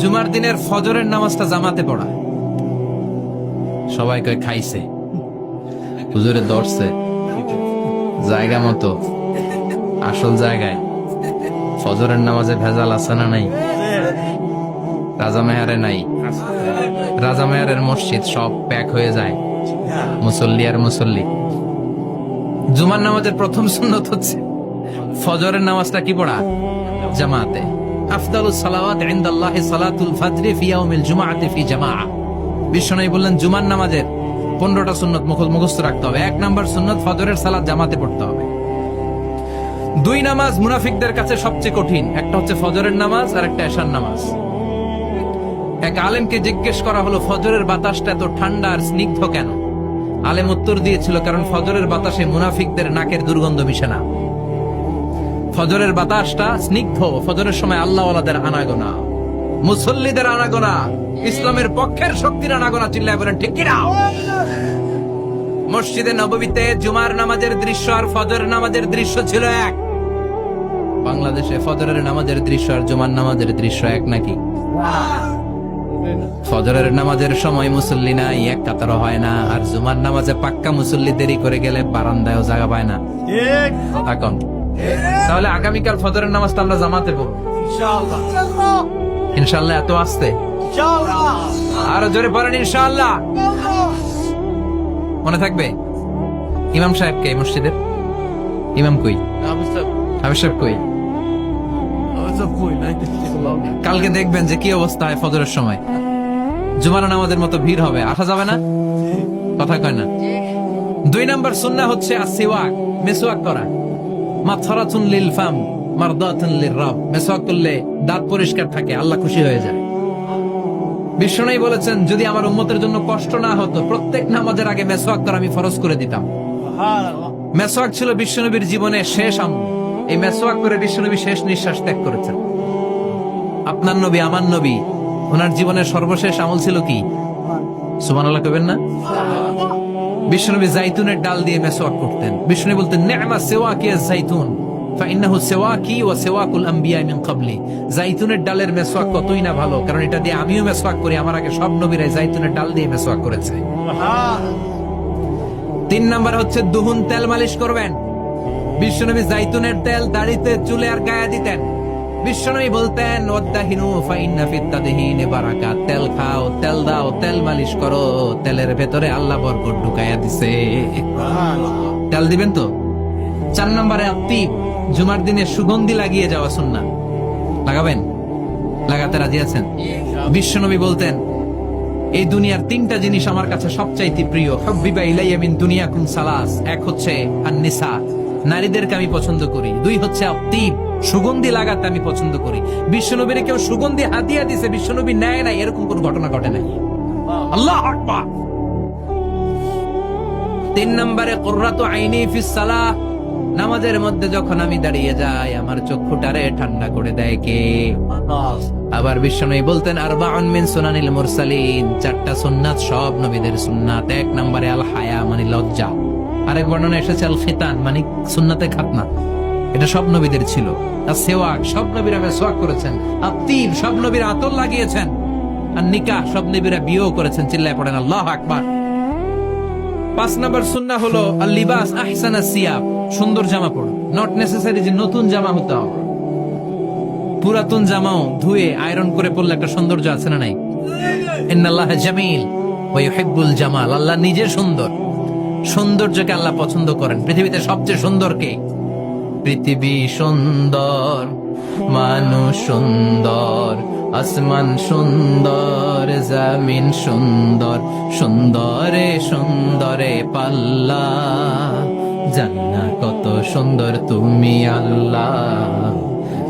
জুমার দিনের ফজরের নামাজটা জামাতে পড়া। সবাই কয় খাইছে, হুজুরে দর্শে জায়গা মতো আসল জায়গায় ফজরের নামাজে ভেজাল আছে না নাই? রাজা মেহারে নাই, রাজা মেহারের মসজিদ সব প্যাক হয়ে যায়, মুসল্লি আর মুসল্লি। জুমার নামাজের প্রথম সুন্নত হচ্ছে ফজরের নামাজটা কি পড়া? জামাতে। আফদালুস সালাওয়াত ইনদাল্লাহি সালাতুল ফাজরি ফি ইয়াউমিল জুমআতি ফি জামাআ। বিশ্বনবী বললেন জুমার নামাজের 15টা সুন্নত মুখস্থ রাখতে হবে। 1 নাম্বার সুন্নত ফজরের সালাত জামাতে পড়তে হবে। 2 নামাজ মুনাফিকদের কাছে সবচেয়ে কঠিন, একটা হচ্ছে ফজরের নামাজ আর একটা এশার নামাজ। এক আলেমকে জিজ্ঞেস করা হলো ফজরের বাতাসটা এত ঠান্ডা আর স্নিগ্ধ কেন? আলেম উত্তর দিয়েছিল, কারণ ফজরের বাতাসে মুনাফিকদের নাকের দুর্গন্ধ মিশে না। ফজরের বাতাসটা স্নিগ্ধ, ফজরের সময় আল্লাহওয়ালাদের আনাগোনা, মুসল্লিদের আনাগোনা, ইসলামের পক্ষের শক্তির আনাগোনা। চিল্লায় বলেন ঠিক কিনা? মসজিদে নববীতে জুমার নামাজের দৃশ্য আর ফজরের নামাজের দৃশ্য ছিল এক। বাংলাদেশে ফজরের নামাজের দৃশ্য আর জুমার নামাজের দৃশ্য এক নাকি? ফজরের নামাজের সময় মুসল্লি নাই, এক কাতারও হয় না, আর জুমার নামাজে পাক্কা মুসল্লি দেরি করে গেলে বারান্দায়ও জায়গা পায় না। এখন তাহলে আগামীকাল ফজরের নামাজটা আমরা জামাতে পড়ব ইনশাআল্লাহ। এত আসতে আরো জোরে পড়েন ইনশাআল্লাহ। মনে থাকবে? ইমাম সাহেব কে মসজিদের? ইমাম কই? হাফেজ সাহেব কই? কালকে দেখবেন যে কি অবস্থা হয় ফজরের সময়। জুমার নামাজের মতো ভিড় হবে, আসা যাবে না, কথা কয় না। 2 নাম্বার সুন্নাহ হচ্ছে আসওয়াক, মেসওয়াক করা। মাথরাতুন লিল ফাম মারদাতুন লিররাব। মেসওয়াক করলে দাঁত পরিষ্কার থাকে, আল্লাহ খুশি হয়ে যায়। বিশ্বনবী বলেছেন যদি আমার উম্মতের জন্য কষ্ট না হতো প্রত্যেক নামাজের আগে মেসওয়াক করা আমি ফরজ করে দিতাম। মেসওয়াক ছিল বিশ্বনবীর জীবনের শেষ আমল। এই মেসওয়াক করে বিশ্বনবী শেষ নিঃশ্বাস ত্যাগ করেছেন। আপনার নবী, আমার নবী, ওনার জীবনের সর্বশেষ আমল ছিল কি? সুবহানাল্লাহ কইবেন না? বিশ্বনবী জাইতুনের ডাল দিয়ে মেসওয়াক করতেন। বিশ্বনবী বলতেন নি'মা সিওয়াকি আয-যাইতুন ফাইন্নাহু সিওয়াকি ওয়া সিওয়াকুল আম্বিয়া মিন ক্বাবলি। জাইতুনের ডালের মেসওয়াক কতই না ভালো, কারণ এটা দিয়ে আমিও মেসওয়াক করি, আমার আগে সব নবীরাই জাইতুনের ডাল দিয়ে মেসওয়াক করেছে। 3 নাম্বার হচ্ছে দুহুন, তেল মালিশ করবেন। বিশ্বনবী জাইতুনের তেল দাড়িতে, চুলে আর গায়ে দিতেন। বিশ্বনবী বলতেন ওয়াদাহিনু ফাইন্না ফিত তাদহিনি বারাকাত। তেল খাও, তেল দাও, তেল মালিশ করো, তেলের ভেতরে আল্লাহ বরকত ঢুকাইয়া দিছে। তেল দিবেন তো? 4 নম্বরে আত্তিব, জুমার দিনে সুগন্ধি লাগিয়ে যাওয়া সুন্নাহ। লাগাবেন? লাগাতে রাজি আছেন? বিশ্বনবী বলতেন এই দুনিয়ার 3টা জিনিস আমার কাছে সবচাইতে প্রিয়। হুব্বিবা ইলাইয়া মিন দুনিয়াকুম সালাস। 1 হচ্ছে আন-নিসা, নারীদেরকে আমি পছন্দ করি। 2 হচ্ছে আত্তিব, সুগন্ধি লাগাতে আমি পছন্দ করি। বিশ্বনবীর কেউ সুগন্ধি হাদিয়া দিছে, বিশ্বনবী নেয় নাই, এরকম কোন ঘটনা ঘটে নাই। আল্লাহু আকবার। 3 নম্বরে কুররাতু আইনি ফিস সালাহ। নামাজের মধ্যে যখন আমি দাঁড়িয়ে যাই আমার চক্ষুটারে ঠান্ডা করে দেয় কে? আবার বিশ্বনবী বলতেন আরবাউন মিন সুনানিল মুরসালিন। 4টা সুন্নাত সব নবীদের সুন্নাত। 1 নম্বরে আল হায়া মানে লজ্জা। আরেক বর্ণনা এসেছে আল খিতান মানে সুন্নাতে খাতনা, এটা সব নবীদের ছিল। আর সেওয়াক, সব নবীরা মেসওয়াক করেছেন। আত্তিব, সব নবীরা আতর লাগিয়েছেন। আর নিকাহ, সব নবীরা বিয়েও করেছেন। চিল্লায় পড়েন আল্লাহু আকবার। 5 নম্বর সুন্নাহ হলো আল লিবাস আহসানা সিয়াব, সুন্দর জামা পড়ো। নট নেসেসারি যে নতুন জামা হতে হবে, পুরাতন জামাও ধুয়ে আয়রন করে পরলে একটা সৌন্দর্য আছে না নাই? ইন্নাল্লাহা জামিল ওয়া ইউহিব্বুল জামাল। আল্লাহ নিজে সুন্দর, সৌন্দর্যকে আল্লাহ পছন্দ করেন। পৃথিবীতে সবচেয়ে সুন্দর কে? পৃথিবী সুন্দর, মানুষ সুন্দর, আসমান সুন্দর, জমিন সুন্দর, সুন্দরে সুন্দরে পাল্লা। জান্নাত কত সুন্দর তুমি আল্লাহ,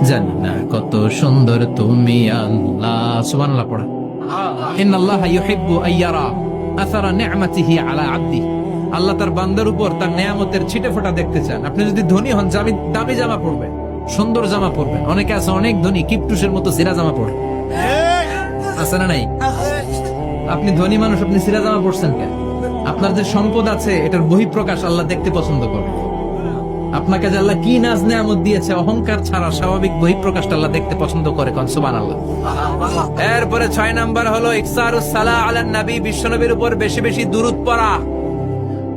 জান্নাত কত সুন্দর তুমি আল্লাহ। সুবহানাল্লাহ পড়া। ইন্নাল্লাহা ইউহিব্বু আইয়ারা আসারা নি'মাতিহি আলা আবদি, আল্লাহ তার বান্দার উপর তার নেয়ামতের ছিটে ফোঁটা দেখতে চান। আপনি যদি ধনী হন, দামি জামা পরবেন, সুন্দর জামা পরবেন। অনেকে আছে অনেক ধনী, কিপটুসের মতো সিরা জামা পরে, আছে না নাই? আপনি ধনী মানুষ, আপনি সিরা জামা পরছেন কেন? আপনার যে সম্পদ আছে এটার বহিঃপ্রকাশ আল্লাহ দেখতে পছন্দ করে। আপনাকে যে আল্লাহ কি নাজ নেয়ামত দিয়েছে, অহংকার ছাড়া স্বাভাবিক বহিঃপ্রকাশটা আল্লাহ দেখতে পছন্দ করে। কোন সুবহানাল্লাহ। এরপরে 6 নাম্বার হলো ইকসারুস সালাহ আলান নবী, বিশ্বনবীর উপর বেশি বেশি দুরূদ পড়া।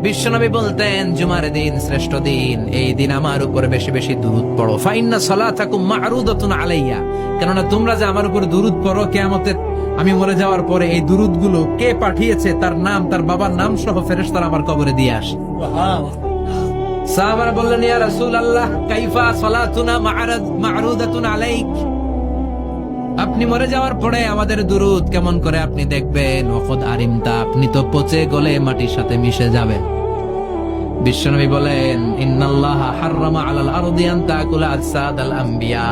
বিশ্বনবী বলতেন জুমার দিন শ্রেষ্ঠ দিন, এই দিন আমার উপর বেশি বেশি দুরূদ পড়ো। ফাইন্না সালাতাকুম মা'রুদাতুন আলাইয়া, কেননা তোমরা যে আমার উপর দুরূদ পড়ো, কিয়ামতের আমি মরে যাওয়ার পরে এই দুরূদ গুলো কে পাঠিয়েছে তার নাম, তার বাবার নাম সহ ফেরেশতারা আমার কবরে দিয়ে আসে। সাহাবারা বললেন ইয়া রাসূলুল্লাহ কাইফা সালাতুনা মা'রুদাতুন আলাইক, আপনি মরে যাওয়ার পরে আমাদের দুরূদ কেমন করে আপনি দেখবেন? ওয়াকাদ আরিমতা, আপনি তো পচে গলে মাটির সাথে মিশে যাবেন। বিশ্বনবী বলেন ইন্নাল্লাহা হাররামা আলাল আরদি আন তাকুলা আজসাদাল আম্বিয়া,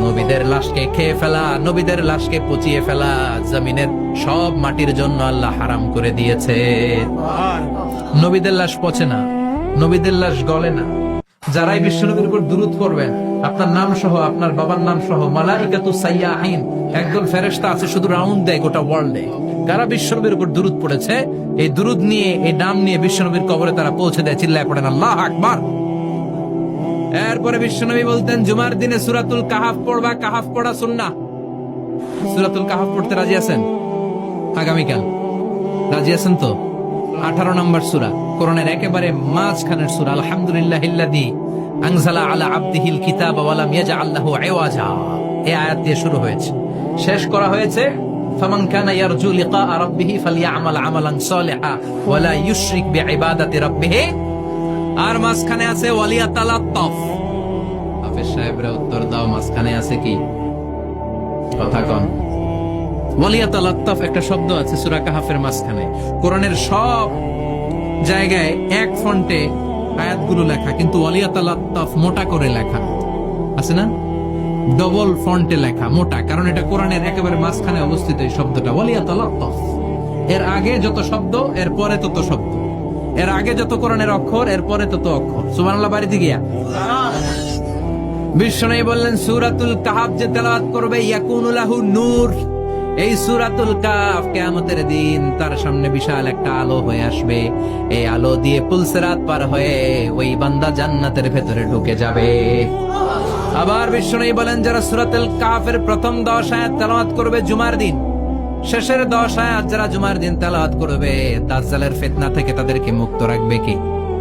নবীদের লাশকে খেয়ে ফেলা, নবীদের লাশকে পচিয়ে ফেলা জমিনের সব মাটির জন্য আল্লাহ হারাম করে দিয়েছে। নবীদের লাশ পচে না, নবীদের লাশ গলে না। যারাই বিশ্বনবীর উপর দুরূদ পড়বেন, আপনার নাম সহ, আপনার বাবার নাম সহ, মালাইকাতু সাইয়াহিন, একদল ফেরেশতা আছে শুধু রাউন্ড দেয় গোটা ওয়ার্ল্ডে। কারা বিশ্বনবীর উপর দুরূদ পড়েছে, এই দুরূদ নিয়ে, এই নাম নিয়ে বিশ্বনবীর কবরে তারা পৌঁছে দেয়। চিল্লায় পড়েন আল্লাহু আকবার। এরপরে বিশ্বনবী বলতেন জুমার দিনে সূরাতুল কাহাফ পড়বা, কাহাফ পড়া সুন্নাহ। সূরাতুল কাহাফ পড়তে রাজি আছেন? আগামীকাল রাজি আছেন তো? 18 নম্বর সূরা, কোরআনের একেবারে মাঝখানের সূরা। আলহামদুলিল্লাহিল্লাযী আনজালা আলা আবদিহিল কিতাবা ওয়া লাম ইয়াজআল লাহু ইওয়াজা, এই আয়াত দিয়ে শুরু হয়েছে, শেষ করা হয়েছে ফামান কানা ইয়ারজু লিকা রাব্বিহি ফালইআমাল আমালান সালিহা ওয়া লা ইউশরিক বিইবাদাতি রাব্বিহি। আর মাঝখানে আছে ওয়ালিয়াতালাত্তাফ। হাফেজ সাহেবরা উত্তর দাও, মাঝখানে আছে কি? কথা কন। ওয়ালিয়াতালাত্তাফ একটা শব্দ আছে সূরা কাহাফের মাঝখানে। কোরআনের সব জায়গায় এক ফন্টে আয়াতগুলো লেখা, কিন্তু ওয়ালিয়াতালাত্তাফ মোটা করে লেখা আছে না? ডবল ফন্টে লেখা, মোটা, কারণ এটা কোরআনের একেবারে মাঝখানে অবস্থিত এই শব্দটা ওয়ালিয়াতালাত্তাফ। এর আগে যত শব্দ, এর পরে তত শব্দ, এর আগে যত কোরআনের অক্ষর, এর পরে তত অক্ষর। সুবহানাল্লাহ। বাড়িতে গিয়া বিশ্বনবী বললেন সূরাতুল কাহাফ যে তেলাওয়াত করবে ইয়াকুনু লাহু নূর, এই সূরাতুল কাহাফ কিয়ামতের দিন তার সামনে বিশাল একটা আলো হয়ে আসবে। এই আলো দিয়ে পুলসিরাত পার হয়ে ওই বান্দা জান্নাতের ভেতরে ঢুকে যাবে। আবার বিশ্বনবী বলেন যারা সূরাতুল কাহাফের প্রথম 10 আয়াত তেলাওয়াত করবে জুমার দিন, শেষের 10 আয়াত যারা জুমার দিন তেলাওয়াত করবে, দাজ্জালের ফিতনা থেকে তাদেরকে মুক্ত রাখবে কে?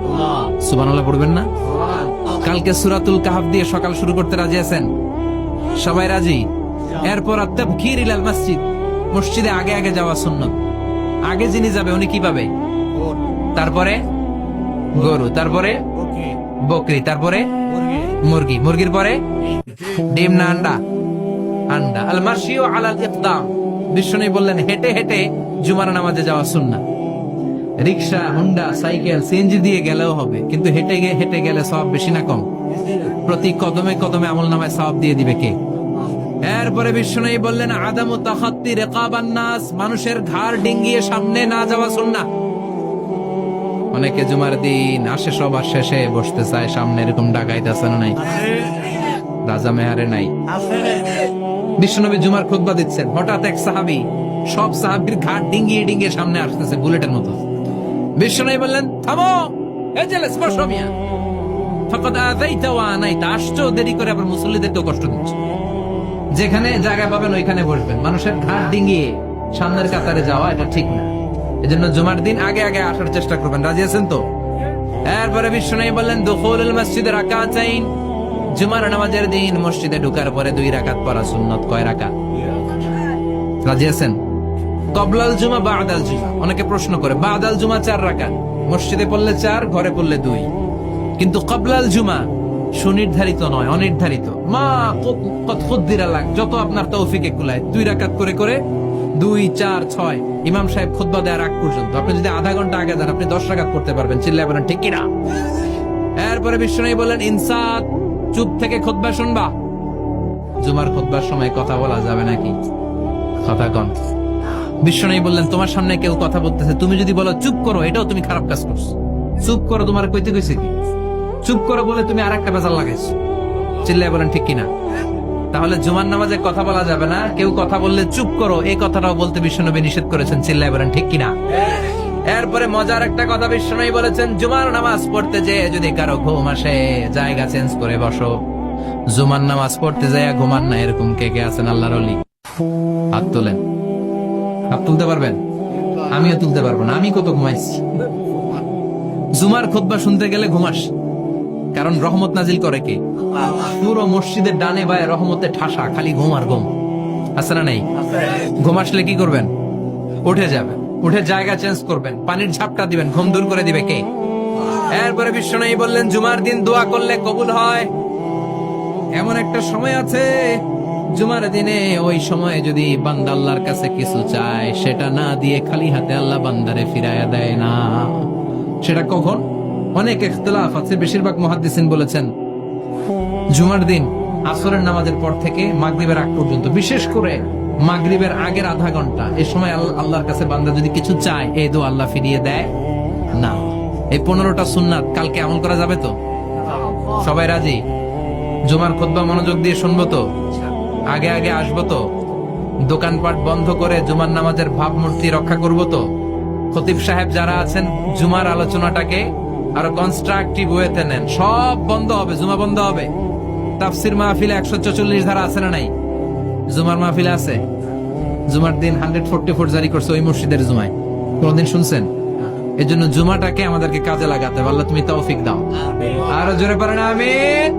আল্লাহ। সুবহানাল্লাহ পড়বেন না? কালকে সূরাতুল কাহাফ দিয়ে সকাল শুরু করতে রাজি আছেন? সবাই রাজি? এরপর তাবকির ইলাল মসজিদ, মসজিদে আগে আগে যাওয়া সুন্নাত। আগে যিনি যাবে উনি কি পাবে? তারপরে গরু, তারপরে বকরি, তারপরে মুরগি, মুরগির পরে ডিম না আন্ডা? আন্ডা। আল মাশিউ আলাল ইকদাম, বিশ্বনবী বললেন হেঁটে হেঁটে জুমার নামাজে যাওয়া সুন্নাহ। রিকশা, হুন্ডা, সাইকেল, সিএনজি দিয়ে গেলেও হবে, কিন্তু হেঁটে গেলে সওয়াব বেশি না কম? প্রতি কদমে কদমে আমলনামায় সওয়াব দিয়ে দিবে কে? এরপরে বিশ্বনবী বললেন আদামু তাখাত্তি রিকাবান নাস, মানুষের ঘাড় ডিঙ্গিয়ে সামনে না যাওয়া সুন্নাহ। অনেকে জুমার দিন আসে সবার শেষে বসতে চায় সামনে, এরকম ডাকাইতেছে না? নাই? রাজা মেহারে নাই? বিশ্বনবী জুমার খুতবা দিচ্ছেন, হঠাৎ এক সাহাবী সব সাহাবীর ঘাট ডিঙ্গিয়ে ডিঙ্গিয়ে সামনে আসতেছে বুলেটের মতো। বিশ্বনবী বললেন থামো, এজেলেস বসো মিয়া, ফাকাদ আযাইতা ওয়া আনাইতা, আসছো দেরি করে আবার মুসল্লিদেরকে কষ্ট দিচ্ছ। যেখানে জায়গা পাবেন ওইখানে বসবেন, মানুষের ঘাট ডিঙ্গিয়ে সামনের কাতারে যাওয়া এটা ঠিক না। এজন্য জুমার দিন আগে আগে আসার চেষ্টা করবেন। রাজি আছেন তো? এরপরে বিশ্বনবী বললেন দুখুলুল মসজিদে রাকাতাইন, জুমার নামাজের দিন মসজিদে ঢোকার পরে 2 রাকাত পড়া সুন্নাত। কয় রাকাত? রাজি আছেন? কবলাল জুমা বাদাল জুমা, অনেকে প্রশ্ন করে বাদাল জুমা 4 রাকাত, মসজিদে পড়লে 4, ঘরে পড়লে 2, কিন্তু কবলাল জুমা সুনির্ধারিত নয়, অনির্ধারিত। মা কত খুদ্দিরা লাগ, যত আপনার তৌফিকে কুলায় 2 রাকাত করে করে 2, 4, 6 ইমাম সাহেব খুতবা দেওয়ার আগ পর্যন্ত। আপনি যদি আধা ঘন্টা আগে যান আপনি 10 রাকাত করতে পারবেন। চিল্লায় বলেন ঠিক কিনা? এরপরে বিশ্বনবী বলেন ইনসাত, চুপ থেকে খুতবা শুনবা। জুমার খুতবার সময় কথা বলা যাবে নাকি? কথা কন। বিশ্বনবী বললেন, তোমার সামনে কেউ কথা বলতেছে, তুমি যদি বলো চুপ করো, এটাও তুমি খারাপ কাজ করছো। চুপ করো তোমার কইতে কইছে কি? চুপ করো বলে তুমি আরেকটা বেজাল লাগাইছো। চিল্লায় বলেন ঠিক কিনা? তাহলে জুমার নামাজে কথা বলা যাবে না, কেউ কথা বললে চুপ করো এই কথাটাও বলতে বিশ্বনবী নিষেধ করেছেন। চিল্লায় বলেন ঠিক কিনা? এরপরে মজার একটা কথা বিশ্বনবী বলেছেন, জুমার নামাজ পড়তে যেয়ে যদি কারো ঘুম আসে, জায়গা চেঞ্জ করে বসো। জুমার নামাজ পড়তে যায় ঘুমান না, এরকম কে কে আছেন আল্লাহর ওলি? হাত তোলেন। হাত তুলতে পারবেন? আমিও তুলতে পারবো না, আমি কত ঘুমাইছি। জুমার খুতবা শুনতে গেলে ঘুমাস, কারণ রহমত নাজিল করে কে? পুরো মসজিদের ডানে বায়ে রহমতে ঠাসা, খালি ঘুম আর ঘুম। আছে না নেই? ঘুম আসলে কি করবেন? উঠে যাবেন, উঠে জায়গা চেঞ্জ করবেন, পানির ঝাপটা দিবেন, ঘুম দূর করে দিবে কে? এরপরে বিশ্বনবী বললেন, জুমার দিন দোয়া করলে কবুল হয়। এমন একটা সময় আছে জুমার দিনে, ওই সময়ে যদি বান্দা আল্লাহর কাছে কিছু চায়, সেটা না দিয়ে খালি হাতে আল্লাহ বান্দারে ফিরাইয়া দেয় না। সেটা কখন? অনেক ইখতিলাফ আছে, বেশিরভাগ মুহাদ্দিসিন বলেছেন জুমার দিন আসরের নামাজের পর থেকে মাগরিবের আগ পর্যন্ত, বিশেষ করে মাগরিবের আগের আধা ঘন্টা, এই সময় আল্লাহর কাছে বান্দা যদি কিছু চায়, এই দোয়া আল্লাহ ফিরিয়ে দেয় না। এই 15টা সুন্নাত কালকে আমল করা যাবে তো? সবাই রাজি? জুমার খুতবা মনোযোগ দিয়ে শুনবো তো? আগে আগে আসবো তো? দোকানপাট বন্ধ করে জুমার নামাজের ভাবমূর্তি রক্ষা করবো তো? খতিব সাহেব যারা আছেন, জুমার আলোচনাটাকে আরো কনস্ট্রাকটিভ ওয়েতে নেন। সব বন্ধ হবে, জুমা বন্ধ হবে। তাফসির মাহফিলে 144 ধারা আছে না নাই? জুমার মাহফিলে আছে। জুমার দিন 144 জারি করছে ওই মসজিদের জুমায়, কোনদিন শুনছেন? এই জন্য জুমাটাকে আমাদেরকে কাজে লাগাতে হবে। আল্লাহ তুমি তৌফিক দাও। আরো জোরে পারেন আমিন।